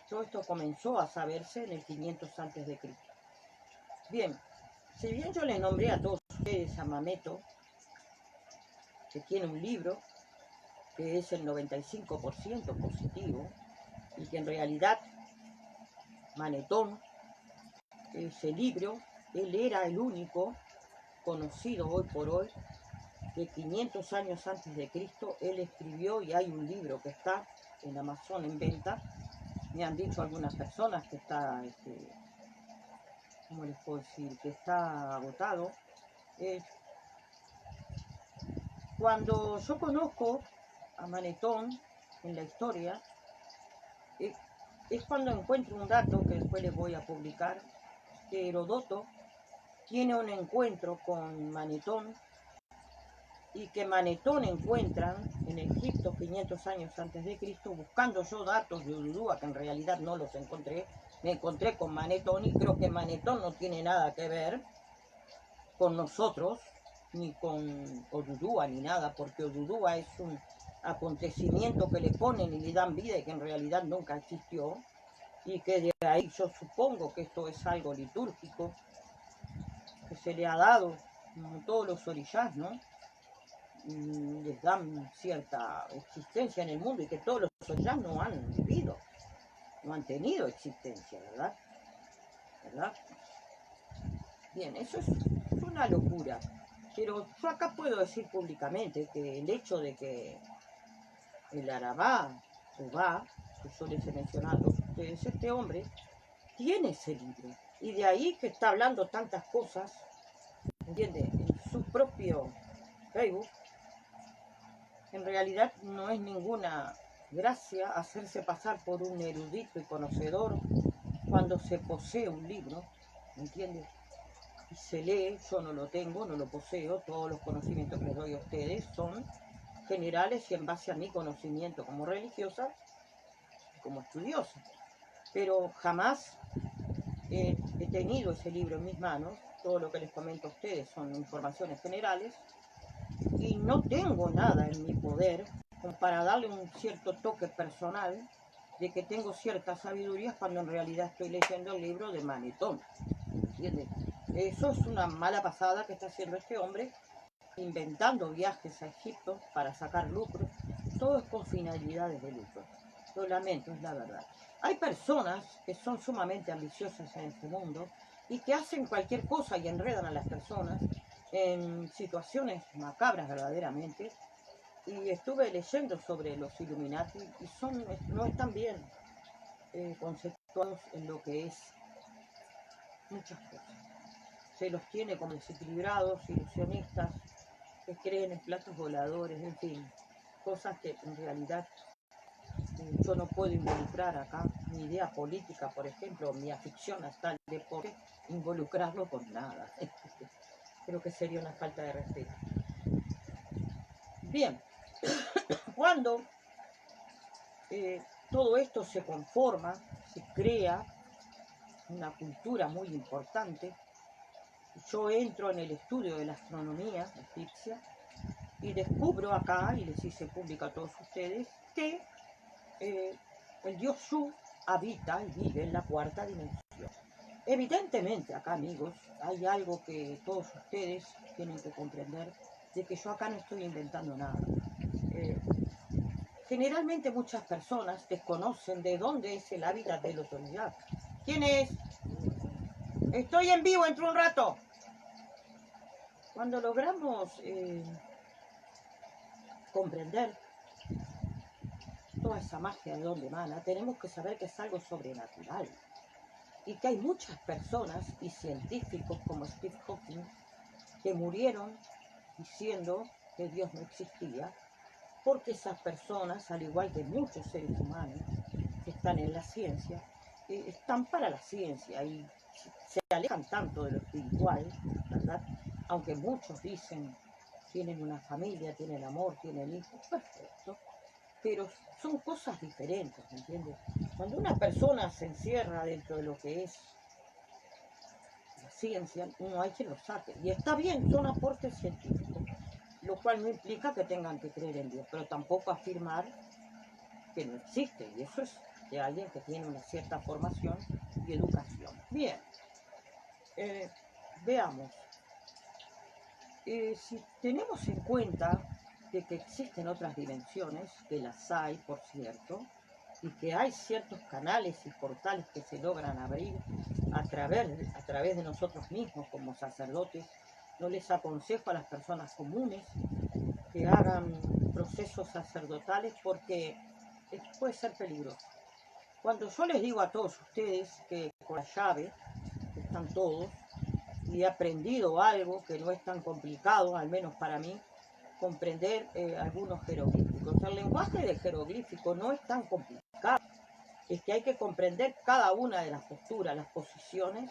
todo esto comenzó a saberse en el 500 antes de Cristo. Bien, si bien yo les nombré a todos ustedes a Mameto, que tiene un libro que es el 95% positivo, y que en realidad Manetón, ese libro, él era el único conocido hoy por hoy, que 500 años antes de Cristo él escribió, y hay un libro que está en Amazon en venta. Me han dicho algunas personas que está, ¿cómo les puedo decir?, que está agotado. Cuando yo conozco a Manetón en la historia, es cuando encuentro un dato que después les voy a publicar, que Herodoto tiene un encuentro con Manetón, y que Manetón encuentran en Egipto 500 años antes de Cristo, buscando yo datos de Odudúa, que en realidad no los encontré. Me encontré con Manetón y creo que Manetón no tiene nada que ver con nosotros, ni con Odudúa, ni nada, porque Odudúa es un acontecimiento que le ponen y le dan vida y que en realidad nunca existió, y que de ahí yo supongo que esto es algo litúrgico que se le ha dado, como todos los orishás, ¿no?, les dan cierta existencia en el mundo, y que todos los orishás no han vivido, no han tenido existencia, ¿verdad? Bien, eso es una locura, pero yo acá puedo decir públicamente que el hecho de que el Arabá, Ubá, que yo les he mencionado a ustedes, este hombre tiene ese libro, y de ahí que está hablando tantas cosas, ¿entiende?, en su propio Facebook. En realidad no es ninguna gracia hacerse pasar por un erudito y conocedor cuando se posee un libro, ¿entiendes?, y se lee. Yo no lo tengo, no lo poseo. Todos los conocimientos que les doy a ustedes son generales y en base a mi conocimiento como religiosa, como estudiosa. Pero jamás he tenido ese libro en mis manos. Todo lo que les comento a ustedes son informaciones generales, y no tengo nada en mi poder como para darle un cierto toque personal de que tengo ciertas sabidurías cuando en realidad estoy leyendo el libro de Manetón. ¿Entiendes? Eso es una mala pasada que está haciendo este hombre, inventando viajes a Egipto para sacar lucro. Todo es con finalidades de lucro. Lo lamento, es la verdad. Hay personas que son sumamente ambiciosas en este mundo y que hacen cualquier cosa y enredan a las personas en situaciones macabras verdaderamente. Y estuve leyendo sobre los Illuminati y no están bien conceptuados en lo que es muchas cosas. Se los tiene como desequilibrados, ilusionistas, que creen en platos voladores, en fin, cosas que en realidad yo no puedo involucrar acá. Mi idea política, por ejemplo, mi afición hasta el deporte, involucrarlo con nada. Creo que sería una falta de respeto. Bien, cuando todo esto se conforma, se crea una cultura muy importante, yo entro en el estudio de la astronomía egipcia y descubro acá, y les hice pública a todos ustedes, que el dios Shu habita y vive en la cuarta dimensión. Evidentemente acá, amigos, hay algo que todos ustedes tienen que comprender, de que yo acá no estoy inventando nada. Generalmente muchas personas desconocen de dónde es el hábitat de los Olmecas. ¿Quién es? Estoy en vivo, entro un rato. Cuando logramos comprender toda esa magia de dónde emana, tenemos que saber que es algo sobrenatural y que hay muchas personas y científicos como Steve Hawking que murieron diciendo que Dios no existía, porque esas personas, al igual que muchos seres humanos que están en la ciencia, están para la ciencia y se alejan tanto de lo espiritual, ¿verdad? Aunque muchos dicen tienen una familia, tienen amor, tienen hijos, perfecto, pero son cosas diferentes, ¿me entiendes? Cuando una persona se encierra dentro de lo que es la ciencia, no hay quien lo saque. Y está bien, son aportes científicos, lo cual no implica que tengan que creer en Dios, pero tampoco afirmar que no existe. Y eso es de alguien que tiene una cierta formación y educación. Bien, veamos. Si tenemos en cuenta de que existen otras dimensiones, que las hay, por cierto, y que hay ciertos canales y portales que se logran abrir a través de nosotros mismos como sacerdotes, no les aconsejo a las personas comunes que hagan procesos sacerdotales porque puede ser peligroso. Cuando yo les digo a todos ustedes que con la llave están todos, y he aprendido algo que no es tan complicado, al menos para mí, comprender algunos jeroglíficos. El lenguaje de jeroglífico no es tan complicado, es que hay que comprender cada una de las posturas, las posiciones,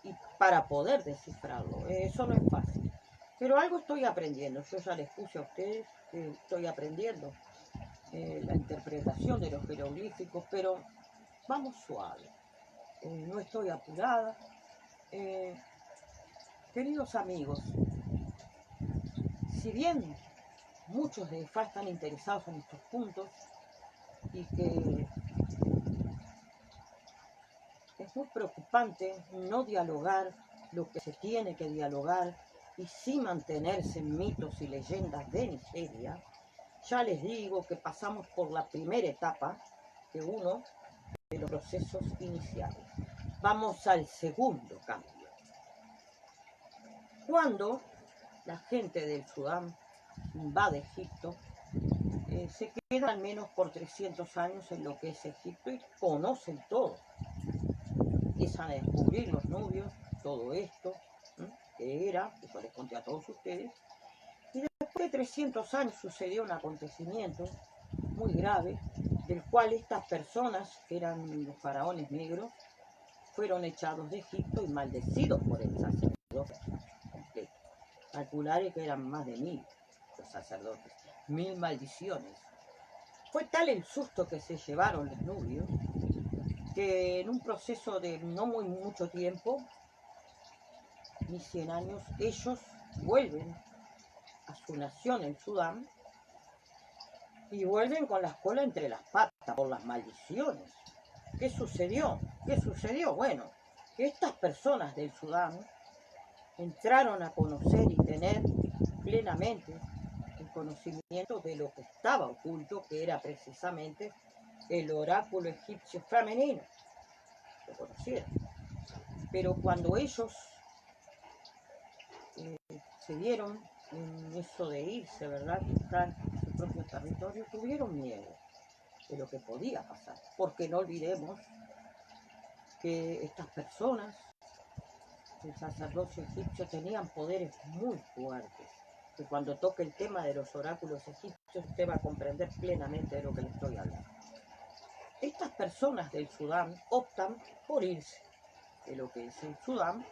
y para poder descifrarlo. Eso no es fácil. Pero algo estoy aprendiendo, yo ya les puse a ustedes que estoy aprendiendo la interpretación de los jeroglíficos, pero vamos suave, no estoy apurada. Queridos amigos, si bien muchos de FA están interesados en estos puntos y que es muy preocupante no dialogar lo que se tiene que dialogar y sí mantenerse en mitos y leyendas de Nigeria, ya les digo que pasamos por la primera etapa de uno de los procesos iniciales. Vamos al segundo cambio. Cuando la gente del Sudán invade Egipto, se quedan al menos por 300 años en lo que es Egipto y conocen todo. Empiezan a descubrir los nubios, todo esto, que era, eso les conté a todos ustedes. Y después de 300 años sucedió un acontecimiento muy grave, del cual estas personas, que eran los faraones negros, fueron echados de Egipto y maldecidos por el sacerdote completo. Calcularé que eran más de 1000 los sacerdotes, 1000 maldiciones. Fue tal el susto que se llevaron los nubios, que en un proceso de no muy mucho tiempo, ni 100 años, ellos vuelven a su nación en Sudán y vuelven con la cola entre las patas. hasta por las maldiciones. ¿Qué sucedió? ¿Qué sucedió? Bueno, que estas personas del Sudán entraron a conocer y tener plenamente el conocimiento de lo que estaba oculto, que era precisamente el oráculo egipcio femenino. Lo conocieron. Pero cuando ellos se vieron en eso de irse, ¿verdad?, buscar su propio territorio, tuvieron miedo de lo que podía pasar. Porque no olvidemos que estas personas, el sacerdocio egipcio, tenían poderes muy fuertes. Que cuando toque el tema de los oráculos egipcios, usted va a comprender plenamente de lo que le estoy hablando. Estas personas del Sudán optan por irse de lo que es el Sudán,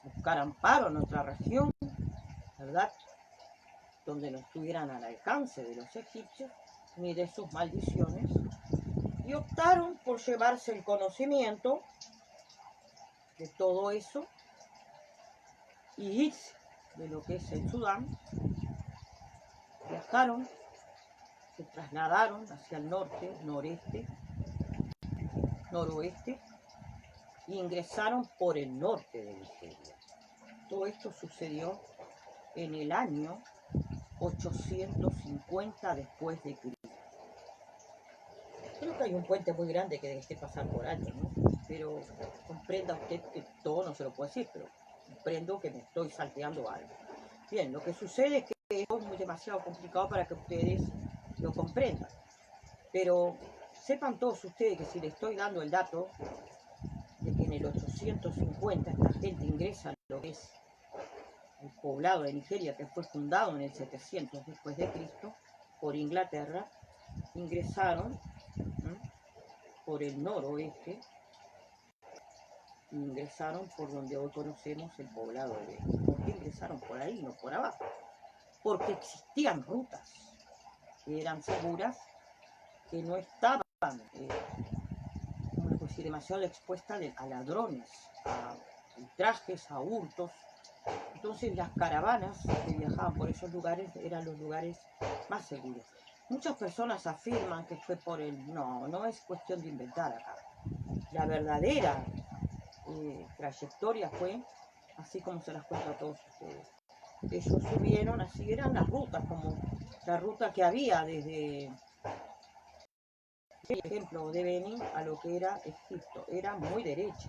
buscar amparo en otra región, ¿verdad?, donde no estuvieran al alcance de los egipcios ni de sus maldiciones, y optaron por llevarse el conocimiento de todo eso y irse de lo que es el Sudán. Viajaron, se trasladaron hacia el norte, noreste, noroeste, e ingresaron por el norte de Nigeria. Todo esto sucedió en el año 850 después de Cristo. Creo que hay un puente muy grande que dejé pasar por alto, ¿no? Pero comprenda usted que todo no se lo puedo decir, pero comprendo que me estoy salteando algo. Bien, lo que sucede es que esto es muy demasiado complicado para que ustedes lo comprendan. Pero sepan todos ustedes que si les estoy dando el dato de que en el 850 esta gente ingresa a lo que es el poblado de Nigeria, que fue fundado en el 700 después de Cristo por Inglaterra, ingresaron por el noroeste, ingresaron por donde hoy conocemos el poblado de Belén. ¿Por qué ingresaron por ahí, no por abajo? Porque existían rutas que eran seguras, que no estaban, como decir, demasiado expuestas a ladrones, a ultrajes, a hurtos. Entonces las caravanas que viajaban por esos lugares eran los lugares más seguros. Muchas personas afirman que fue por el... No es cuestión de inventar acá. La verdadera trayectoria fue así como se las cuento a todos ustedes. Ellos subieron, así eran las rutas, como la ruta que había desde, por ejemplo, de Benín a lo que era Egipto, era muy derecha.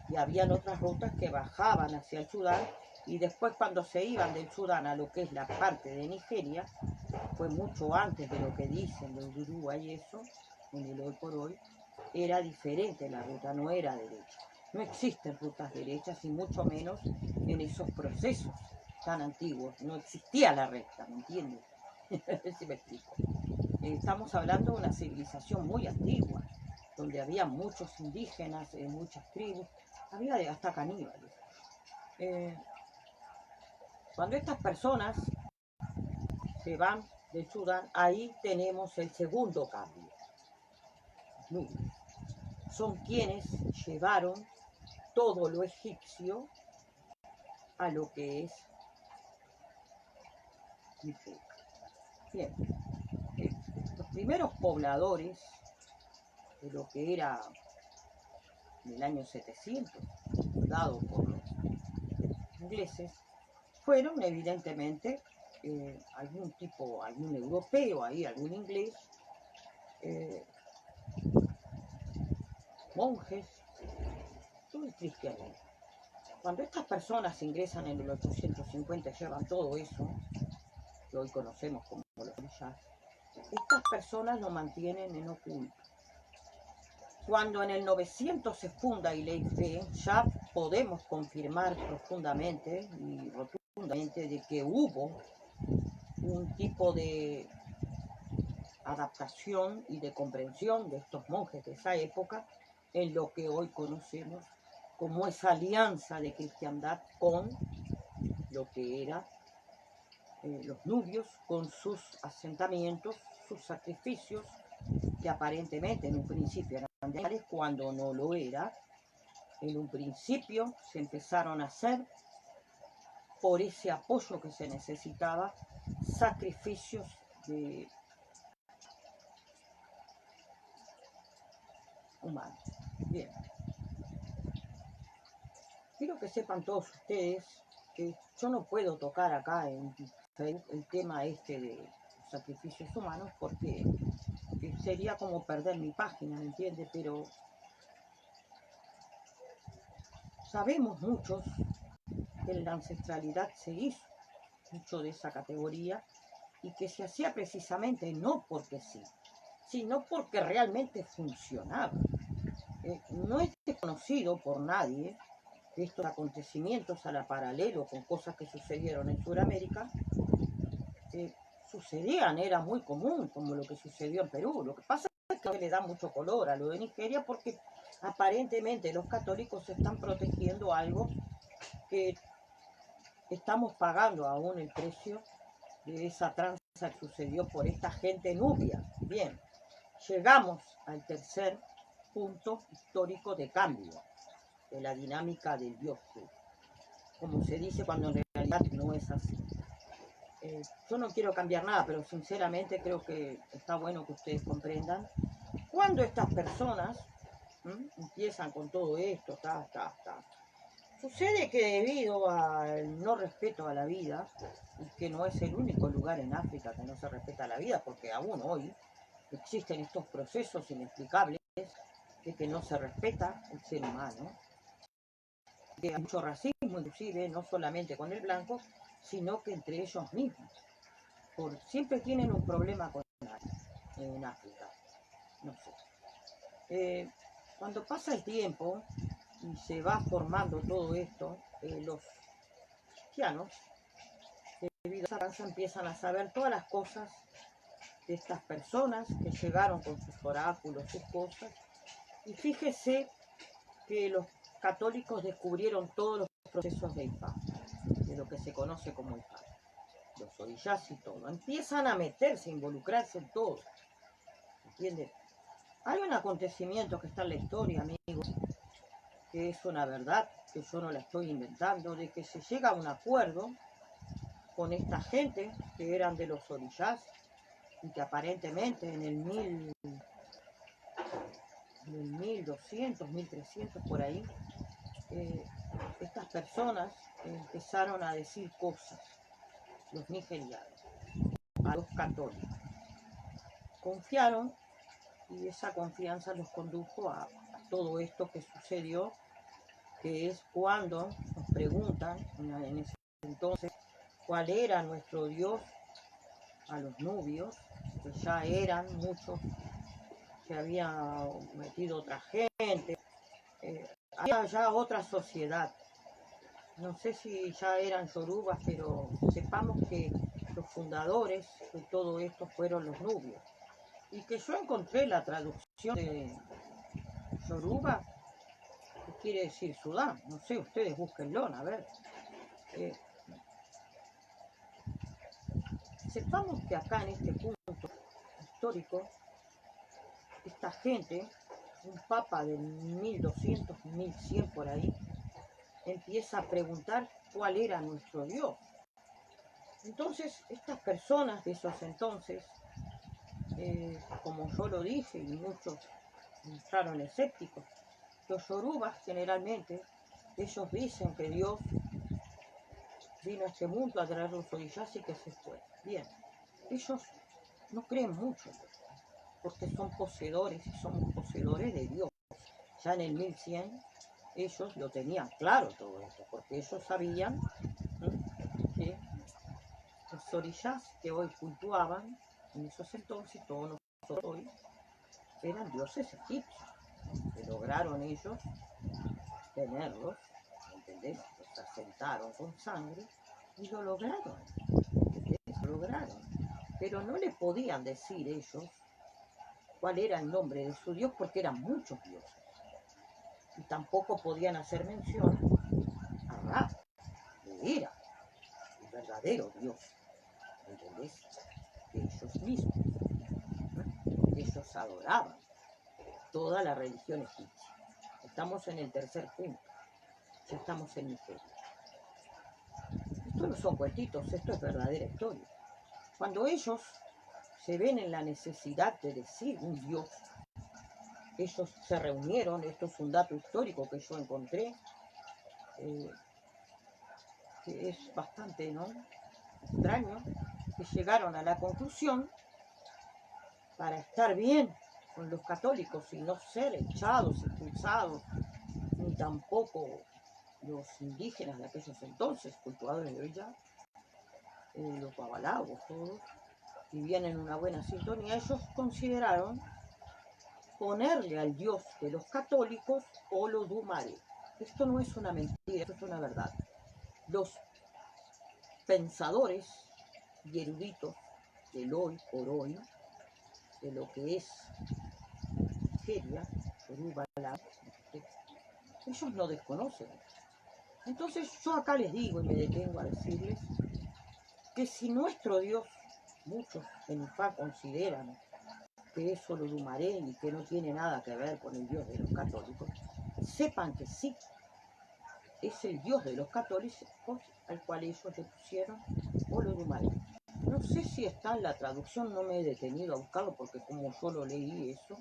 Y habían otras rutas que bajaban hacia el Sudán, y después cuando se iban del Sudán a lo que es la parte de Nigeria, fue mucho antes de lo que dicen los Uruguay y eso, en el hoy por hoy, era diferente la ruta, no era derecha. No existen rutas derechas y mucho menos en esos procesos tan antiguos. No existía la recta, ¿me entiendes? Si me explico. Estamos hablando de una civilización muy antigua, donde había muchos indígenas, muchas tribus, había hasta caníbales. Cuando estas personas se van del Sudán, ahí tenemos el segundo cambio. Son quienes llevaron todo lo egipcio a lo que es Nigeria. Bien, los primeros pobladores de lo que era en el año 700, fundado por los ingleses, fueron evidentemente algún europeo, ahí, algún inglés, monjes, todo el cristianismo. Cuando estas personas ingresan en el 850 y llevan todo eso, que hoy conocemos como los villas, estas personas lo mantienen en oculto. Cuando en el 900 se funda Ile-Ife, ya podemos confirmar profundamente y rotundamente de que hubo un tipo de adaptación y de comprensión de estos monjes de esa época en lo que hoy conocemos como esa alianza de cristiandad con lo que era los nubios, con sus asentamientos, sus sacrificios, que aparentemente en un principio eran reales, cuando no lo era. En un principio se empezaron a hacer, por ese apoyo que se necesitaba, sacrificios humano. Bien. Quiero que sepan todos ustedes que yo no puedo tocar acá en Facebook el tema este de sacrificios humanos porque sería como perder mi página, ¿me entiende? Pero sabemos muchos que en la ancestralidad se hizo mucho de esa categoría y que se hacía precisamente no porque sí, sino porque realmente funcionaba. No es desconocido por nadie que estos acontecimientos a la paralelo con cosas que sucedieron en Sudamérica sucedían, era muy común, como lo que sucedió en Perú. Lo que pasa es que le da mucho color a lo de Nigeria porque aparentemente los católicos están protegiendo algo que estamos pagando aún el precio de esa tranza que sucedió por esta gente nubia. Bien, llegamos al tercer punto histórico de cambio de la dinámica del Dios, como se dice cuando en realidad no es así. Yo no quiero cambiar nada, pero sinceramente creo que está bueno que ustedes comprendan. Cuando estas personas empiezan con todo esto, sucede que debido al no respeto a la vida, y que no es el único lugar en África que no se respeta la vida, porque aún hoy existen estos procesos inexplicables de que no se respeta el ser humano, que hay mucho racismo inclusive, no solamente con el blanco, sino que entre ellos mismos. Siempre tienen un problema con nadie en África, no sé. Cuando pasa el tiempo y se va formando todo esto, los cristianos, debido a esa raza, empiezan a saber todas las cosas de estas personas que llegaron con sus oráculos, sus cosas, y fíjese que los católicos descubrieron todos los procesos de Ifá, de lo que se conoce como Ifá, los orishas y todo, empiezan a meterse, a involucrarse en todo, ¿entienden? Hay un acontecimiento que está en la historia, amigos, que es una verdad, que yo no la estoy inventando, de que se llega a un acuerdo con esta gente que eran de los orishas y que aparentemente en el 1200, 1300 por ahí, estas personas empezaron a decir cosas, los nigerianos, a los católicos. Confiaron y esa confianza los condujo a todo esto que sucedió, que es cuando nos preguntan en ese entonces cuál era nuestro Dios a los nubios, que ya eran muchos, se había metido otra gente, había ya otra sociedad. No sé si ya eran yorubas, pero sepamos que los fundadores de todo esto fueron los nubios. Y que yo encontré la traducción de yoruba, que quiere decir Sudán. No sé, ustedes búsquenlo, a ver. Sepamos que acá en este punto histórico, esta gente, un papa de 1200, 1100 por ahí, empieza a preguntar cuál era nuestro Dios. Entonces, estas personas de esos entonces, como yo lo dije, y muchos entraron escépticos, los yorubas generalmente, ellos dicen que Dios vino a este mundo a traer los orishas y que se fue. Bien, ellos no creen mucho, porque son poseedores y somos poseedores de Dios. Ya en el 1100 ellos lo tenían claro todo esto, porque ellos sabían que los orishas que hoy cultuaban en esos entonces, todos nosotros hoy, eran dioses egipcios, que lograron ellos tenerlos, ¿entendés? Los asentaron con sangre y lo lograron, ¿entendés? Lo lograron. Pero no le podían decir ellos cuál era el nombre de su Dios porque eran muchos dioses. Y tampoco podían hacer mención a Ra, que era el verdadero Dios, ¿entendés? De ellos mismos. Ellos adoraban toda la religión egipcia. Estamos en el tercer punto. Ya estamos en Nigeria. Esto no son cuentitos, esto es verdadera historia. Cuando ellos se ven en la necesidad de decir un Dios, ellos se reunieron, esto es un dato histórico que yo encontré, que es bastante, ¿no?, extraño, que llegaron a la conclusión, para estar bien con los católicos y no ser echados, expulsados, ni tampoco los indígenas de aquellos entonces, cultuadores de hoy ya, los babalabos, todos, vivían en una buena sintonía. Ellos consideraron ponerle al dios de los católicos Olodumare. Esto no es una mentira, esto es una verdad. Los pensadores y eruditos del hoy por hoy, de lo que es Nigeria, Yoruba, ellos no desconocen. Entonces yo acá les digo y me detengo a decirles que si nuestro Dios, muchos en Ifá consideran que es Olodumare y que no tiene nada que ver con el Dios de los católicos, sepan que sí, es el Dios de los católicos al cual ellos le pusieron Olodumare. No sé si está en la traducción, no me he detenido a buscarlo porque como yo lo leí eso,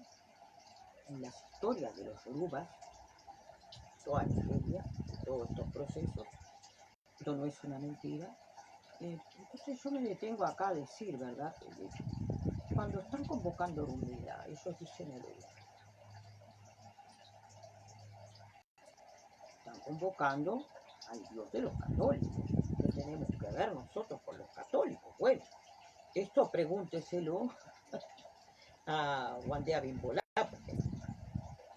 en las historias de los yorubas, toda Nigeria, todos estos procesos, esto no es una mentira. Entonces yo me detengo acá a decir, ¿verdad? Cuando están convocando Rumila, ellos dicen están convocando al Dios de los católicos. ¿Qué tenemos que ver nosotros con los católicos? Bueno, esto pregúnteselo a Wandea Bimbolá, por ejemplo.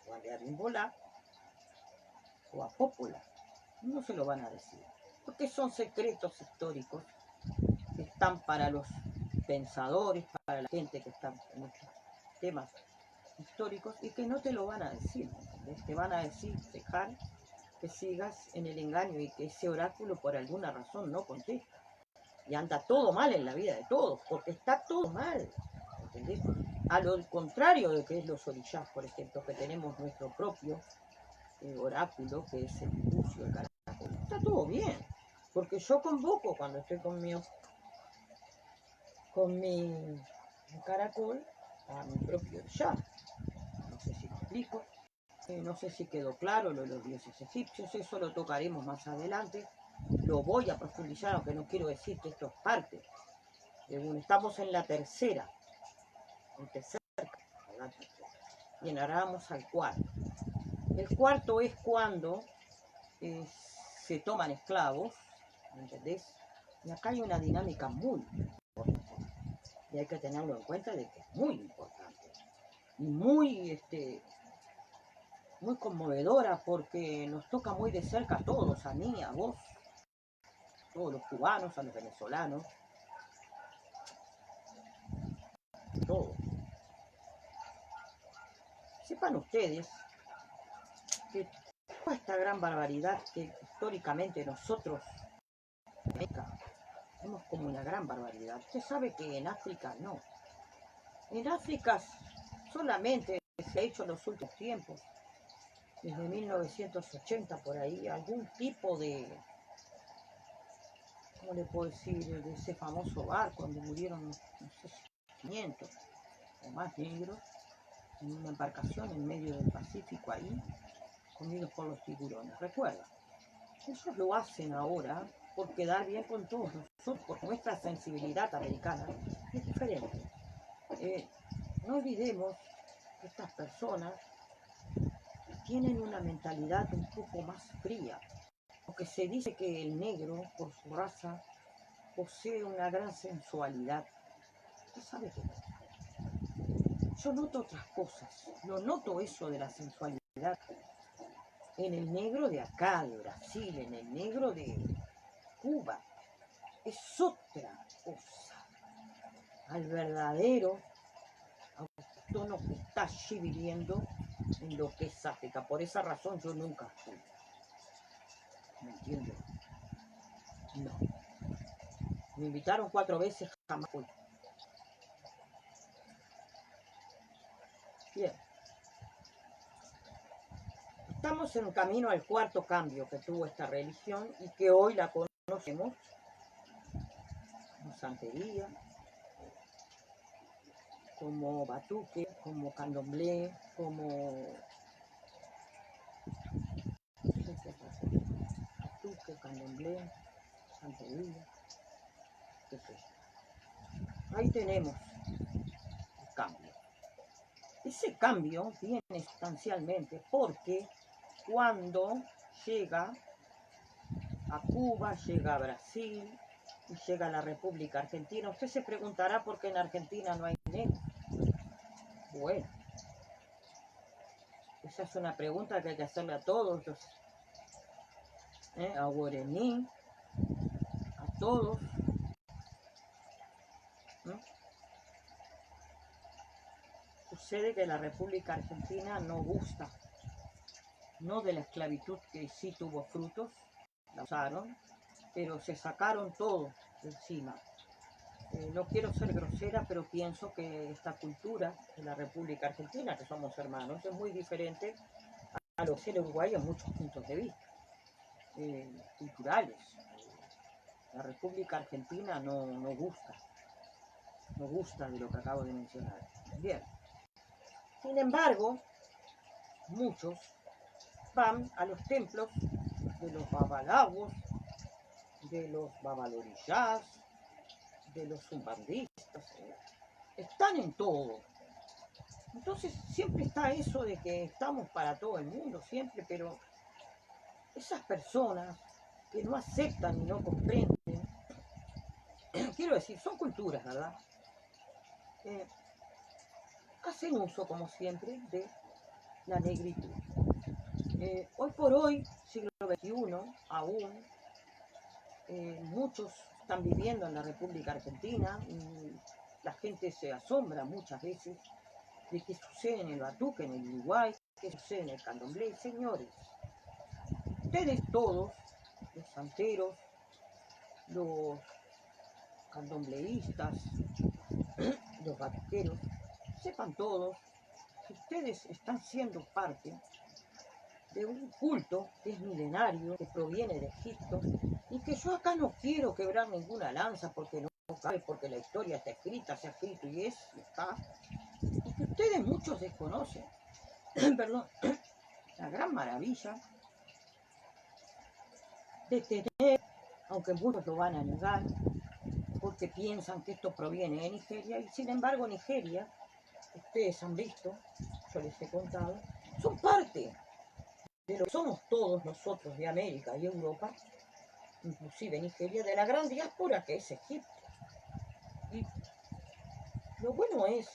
Wandea Bimbolá o a Pópula. No se lo van a decir, porque son secretos históricos que están para los pensadores, para la gente que está en estos temas históricos y que no te lo van a decir, ¿entendés? Te van a decir, dejar que sigas en el engaño y que ese oráculo por alguna razón no contesta. Y anda todo mal en la vida de todos, porque está todo mal, ¿entendés? A lo contrario de que es los orishás, por ejemplo, que tenemos nuestro propio oráculo, que es el Lucio, el caracol. Está todo bien, porque yo convoco cuando estoy con mi caracol a mi propio orishá. No sé si me explico. No sé si quedó claro lo de los dioses egipcios, eso lo tocaremos más adelante. Lo voy a profundizar, aunque no quiero decir que esto es parte. Estamos en la tercera, y ahora vamos al cuarto. El cuarto es cuando se toman esclavos, ¿entendés? Y acá hay una dinámica muy importante, y hay que tenerlo en cuenta de que es muy importante, y muy conmovedora, porque nos toca muy de cerca a todos, a mí, a vos, a todos los cubanos, a los venezolanos, a todos. Sepan ustedes que toda esta gran barbaridad que históricamente nosotros en América vemos como una gran barbaridad, usted sabe que en África no. En África solamente se ha hecho en los últimos tiempos, desde 1980 por ahí, algún tipo de, ¿cómo le puedo decir?, de ese famoso barco donde murieron, no sé si 500 o más negros, en una embarcación en medio del Pacífico ahí, comidos por los tiburones. Recuerda, ellos lo hacen ahora por quedar bien con todos nosotros, porque nuestra sensibilidad americana es diferente. No olvidemos que estas personas tienen una mentalidad un poco más fría, porque se dice que el negro, por su raza, posee una gran sensualidad. ¿Usted sabe qué? Yo noto otras cosas, lo noto eso de la sensualidad en el negro de acá, de Brasil, en el negro de Cuba. Es otra cosa. Al verdadero autóctono que está allí viviendo en lo que es África. Por esa razón yo nunca fui. ¿Me entiendes? No. Me invitaron 4 veces, jamás fui. Bien. Estamos en camino al cuarto cambio que tuvo esta religión y que hoy la conocemos como santería, como batuque, como candomblé, como batuque, candomblé, santería, qué sé yo. Ahí tenemos el cambio. Ese cambio viene sustancialmente porque cuando llega a Cuba, llega a Brasil y llega a la República Argentina, usted se preguntará por qué en Argentina no hay negros. Bueno, esa es una pregunta que hay que hacerle a todos los, a Guarení, a todos. Sucede que la República Argentina no gusta, no de la esclavitud que sí tuvo frutos, la usaron, pero se sacaron todo de encima. No quiero ser grosera, pero pienso que esta cultura de la República Argentina, que somos hermanos, es muy diferente a lo que es el Uruguay en muchos puntos de vista culturales. La República Argentina no gusta de lo que acabo de mencionar. Bien. Sin embargo, muchos van a los templos de los babalawos, de los babalorillás, de los zumbandistas, están en todo. Entonces siempre está eso de que estamos para todo el mundo, siempre, pero esas personas que no aceptan y no comprenden, quiero decir, son culturas, ¿verdad? Hacen uso, como siempre, de la negritud. Hoy por hoy, siglo XXI, aún muchos están viviendo en la República Argentina y la gente se asombra muchas veces de qué sucede en el batuque, en el Uruguay, qué sucede en el candomblé. Señores, ustedes todos, los santeros, los candombleístas, los batuqueros, sepan todos que ustedes están siendo parte de un culto que es milenario, que proviene de Egipto, y que yo acá no quiero quebrar ninguna lanza porque no cabe, porque la historia está escrita, se ha escrito y está, y que ustedes muchos desconocen. Perdón, la gran maravilla de tener, aunque muchos lo van a negar, porque piensan que esto proviene de Nigeria, y sin embargo Nigeria, ustedes han visto, yo les he contado, son parte de lo que somos todos nosotros de América y Europa, inclusive Nigeria, de la gran diáspora que es Egipto. Y lo bueno es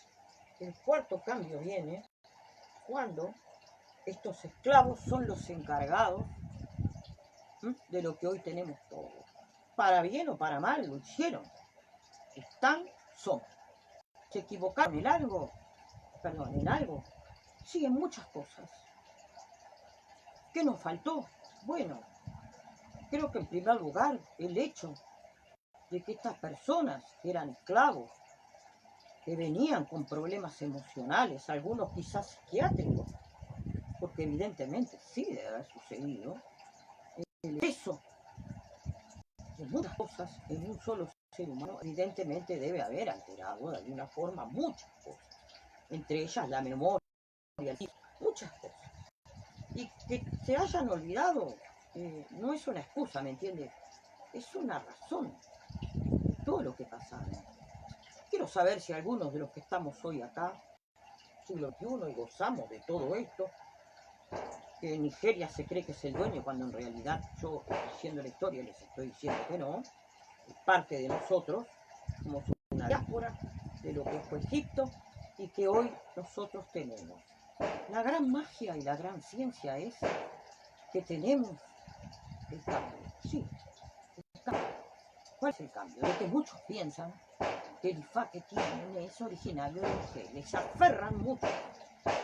que el cuarto cambio viene cuando estos esclavos son los encargados de lo que hoy tenemos todos. Para bien o para mal lo hicieron. Son. ¿Se equivocaron en algo? Perdón, en algo. Sí, en muchas cosas. ¿Qué nos faltó? Bueno, creo que en primer lugar el hecho de que estas personas que eran esclavos, que venían con problemas emocionales, algunos quizás psiquiátricos, porque evidentemente sí debe haber sucedido, el peso de muchas cosas en un solo ser humano evidentemente debe haber alterado de alguna forma muchas cosas, entre ellas la memoria, muchas cosas. Y que se hayan olvidado no es una excusa, ¿me entiendes? Es una razón de todo lo que pasaron. Quiero saber si algunos de los que estamos hoy acá, siglo XXI, y gozamos de todo esto, que Nigeria se cree que es el dueño, cuando en realidad yo, diciendo la historia, les estoy diciendo que no, es parte de nosotros, somos una diáspora de lo que fue Egipto y que hoy nosotros tenemos. La gran magia y la gran ciencia es que tenemos el cambio. Sí, el cambio. ¿Cuál es el cambio? De que muchos piensan que el Ifá que tienen es originario de Nigeria. Se aferran mucho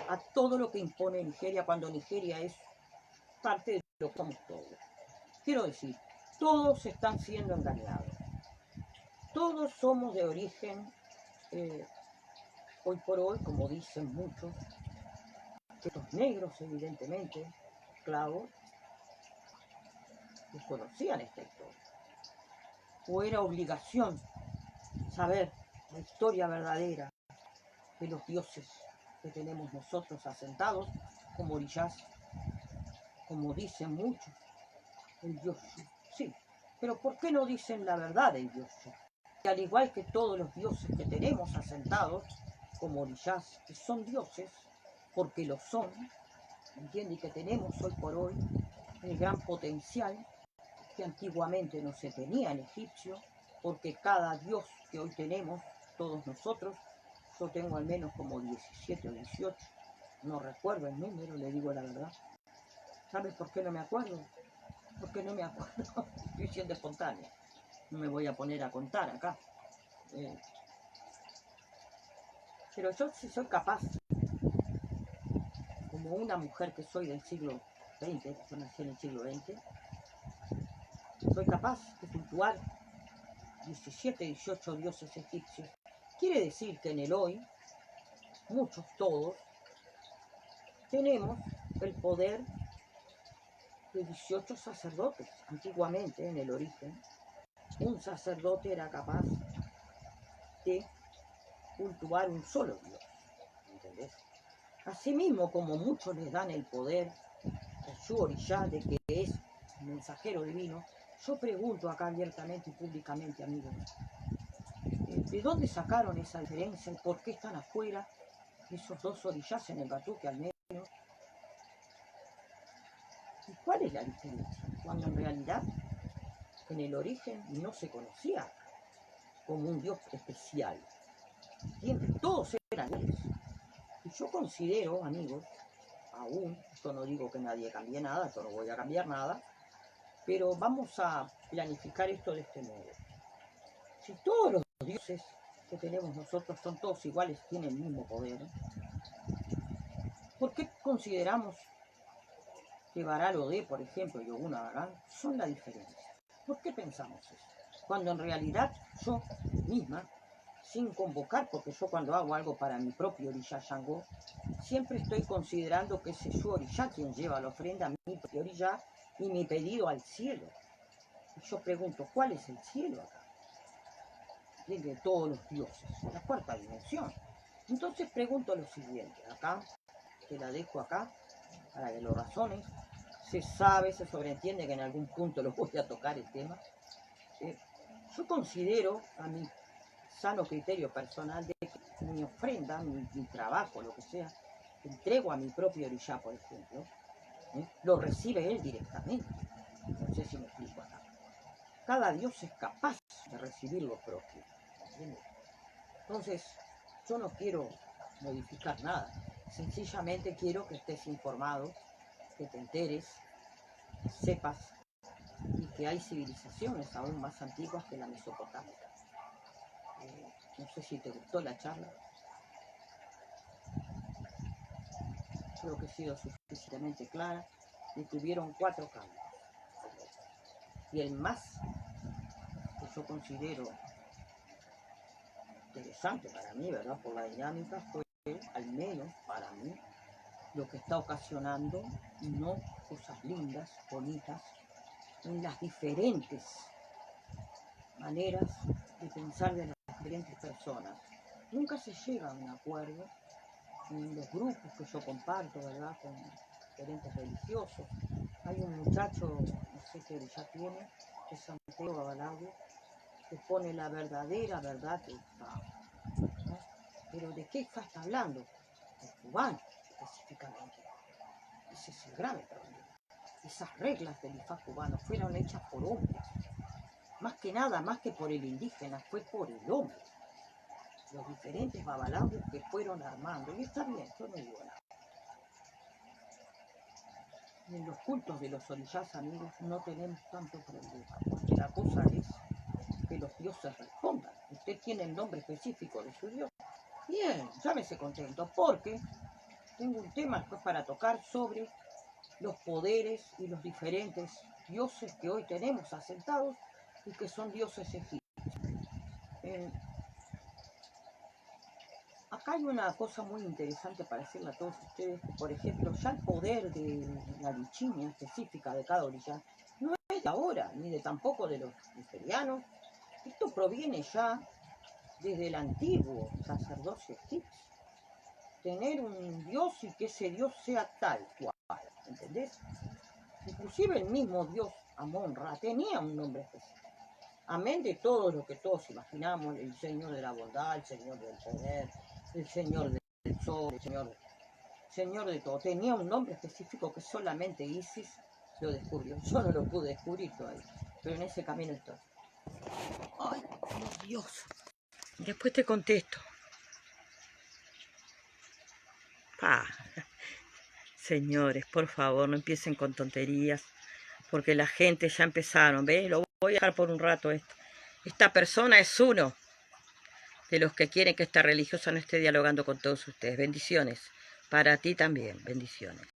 a todo lo que impone Nigeria cuando Nigeria es parte de lo que somos todos. Quiero decir, todos están siendo engañados. Todos somos de origen, hoy por hoy, como dicen muchos, estos negros evidentemente, esclavos, desconocían esta historia. O era obligación saber la historia verdadera que los dioses que tenemos nosotros asentados, como orillás, como dicen muchos, el dios Shu. Sí, pero ¿por qué no dicen la verdad del dios Shu? Que al igual que todos los dioses que tenemos asentados, como orillás, que son dioses, porque lo son, ¿entiende? Y que tenemos hoy por hoy el gran potencial que antiguamente no se tenía en egipcio, porque cada dios que hoy tenemos, todos nosotros, yo tengo al menos como 17 o 18, no recuerdo el número, le digo la verdad. ¿Sabes por qué no me acuerdo? Porque no me acuerdo, estoy siendo espontánea, no me voy a poner a contar acá. Pero yo sí soy capaz, como una mujer que soy del siglo XX, yo nací en el siglo XX, soy capaz de puntuar 17, 18 dioses egipcios. Quiere decir que en el hoy, muchos, todos, tenemos el poder de 18 sacerdotes. Antiguamente, en el origen, un sacerdote era capaz de cultuar un solo dios, ¿entendés? Asimismo, como muchos les dan el poder a Shu Orishá de que es mensajero divino, yo pregunto acá abiertamente y públicamente, amigos, ¿de dónde sacaron esa diferencia y por qué están afuera esos dos orillás en el batuque al menos? ¿Y cuál es la diferencia? Cuando en realidad en el origen no se conocía como un dios especial. Siempre todos eran dioses. Y yo considero, amigos, aún, yo no digo que nadie cambie nada, yo no voy a cambiar nada, pero vamos a planificar esto de este modo. Si todos los dioses que tenemos nosotros son todos iguales, tienen el mismo poder, ¿por qué consideramos que Baral Ode, por ejemplo, y Ogún Agarán son la diferencia? ¿Por qué pensamos eso? Cuando en realidad yo misma, sin convocar, porque yo cuando hago algo para mi propio orillá Shango, siempre estoy considerando que es Shu Orillá quien lleva la ofrenda a mi propio orillá y mi pedido al cielo. Y yo pregunto, ¿cuál es el cielo acá? De todos los dioses, la cuarta dimensión. Entonces pregunto lo siguiente, acá, te la dejo acá, para que lo razones. Se sabe, se sobreentiende que en algún punto lo voy a tocar el tema. Yo considero, a mi sano criterio personal, de que mi ofrenda, mi trabajo, lo que sea, entrego a mi propio orillá, por ejemplo, lo recibe él directamente. No sé si me explico acá. Cada dios es capaz de recibir lo propio. ¿Entiendes? Entonces, yo no quiero modificar nada. Sencillamente quiero que estés informado, que te enteres, que sepas y que hay civilizaciones aún más antiguas que la mesopotámica. No sé si te gustó la charla. Creo que he sido suficientemente clara y tuvieron 4 cambios. Y el más que yo considero interesante para mí, ¿verdad? Por la dinámica, fue, al menos para mí, lo que está ocasionando, no cosas lindas, bonitas, en las diferentes maneras de pensar de las diferentes personas. Nunca se llega a un acuerdo en los grupos que yo comparto, ¿verdad? Con diferentes religiosos. Hay un muchacho, no sé qué ya tiene, que es Santiago Babalaudio, que pone la verdadera verdad del Estado, ¿no? Pero ¿de qué está hablando? Del cubano, específicamente. Ese es el grave problema. Esas reglas del IFA cubano fueron hechas por hombres. Más que nada, más que por el indígena, fue por el hombre. Los diferentes babalaudios que fueron armando. Y está bien, yo no digo nada. Y en los cultos de los orillás, amigos, no tenemos tanto problema. Porque la cosa es que los dioses respondan. Usted tiene el nombre específico de su dios. Bien, llámese contento, porque tengo un tema después para tocar sobre los poderes y los diferentes dioses que hoy tenemos asentados y que son dioses egipcios. Acá hay una cosa muy interesante para decirle a todos ustedes, que por ejemplo ya el poder de la lichinia específica de cada orilla no es de ahora, ni de tampoco de los nigerianos. Esto proviene ya desde el antiguo sacerdocio egipcio. tener un Dios y que ese Dios sea tal cual, ¿entendés? Inclusive el mismo Dios Amon-Ra tenía un nombre específico. Amén de todo lo que todos imaginamos, el Señor de la bondad, el Señor del poder, el Señor del sol, el Señor de todo. Tenía un nombre específico que solamente Isis lo descubrió. Yo no lo pude descubrir todavía, pero en ese camino estoy. Ay, Dios. Después te contesto. Señores, por favor, no empiecen con tonterías, porque la gente ya empezaron, ¿ves? Lo voy a dejar por un rato esto. Esta persona es uno de los que quieren que esta religiosa no esté dialogando con todos ustedes. Bendiciones. Para ti también, bendiciones.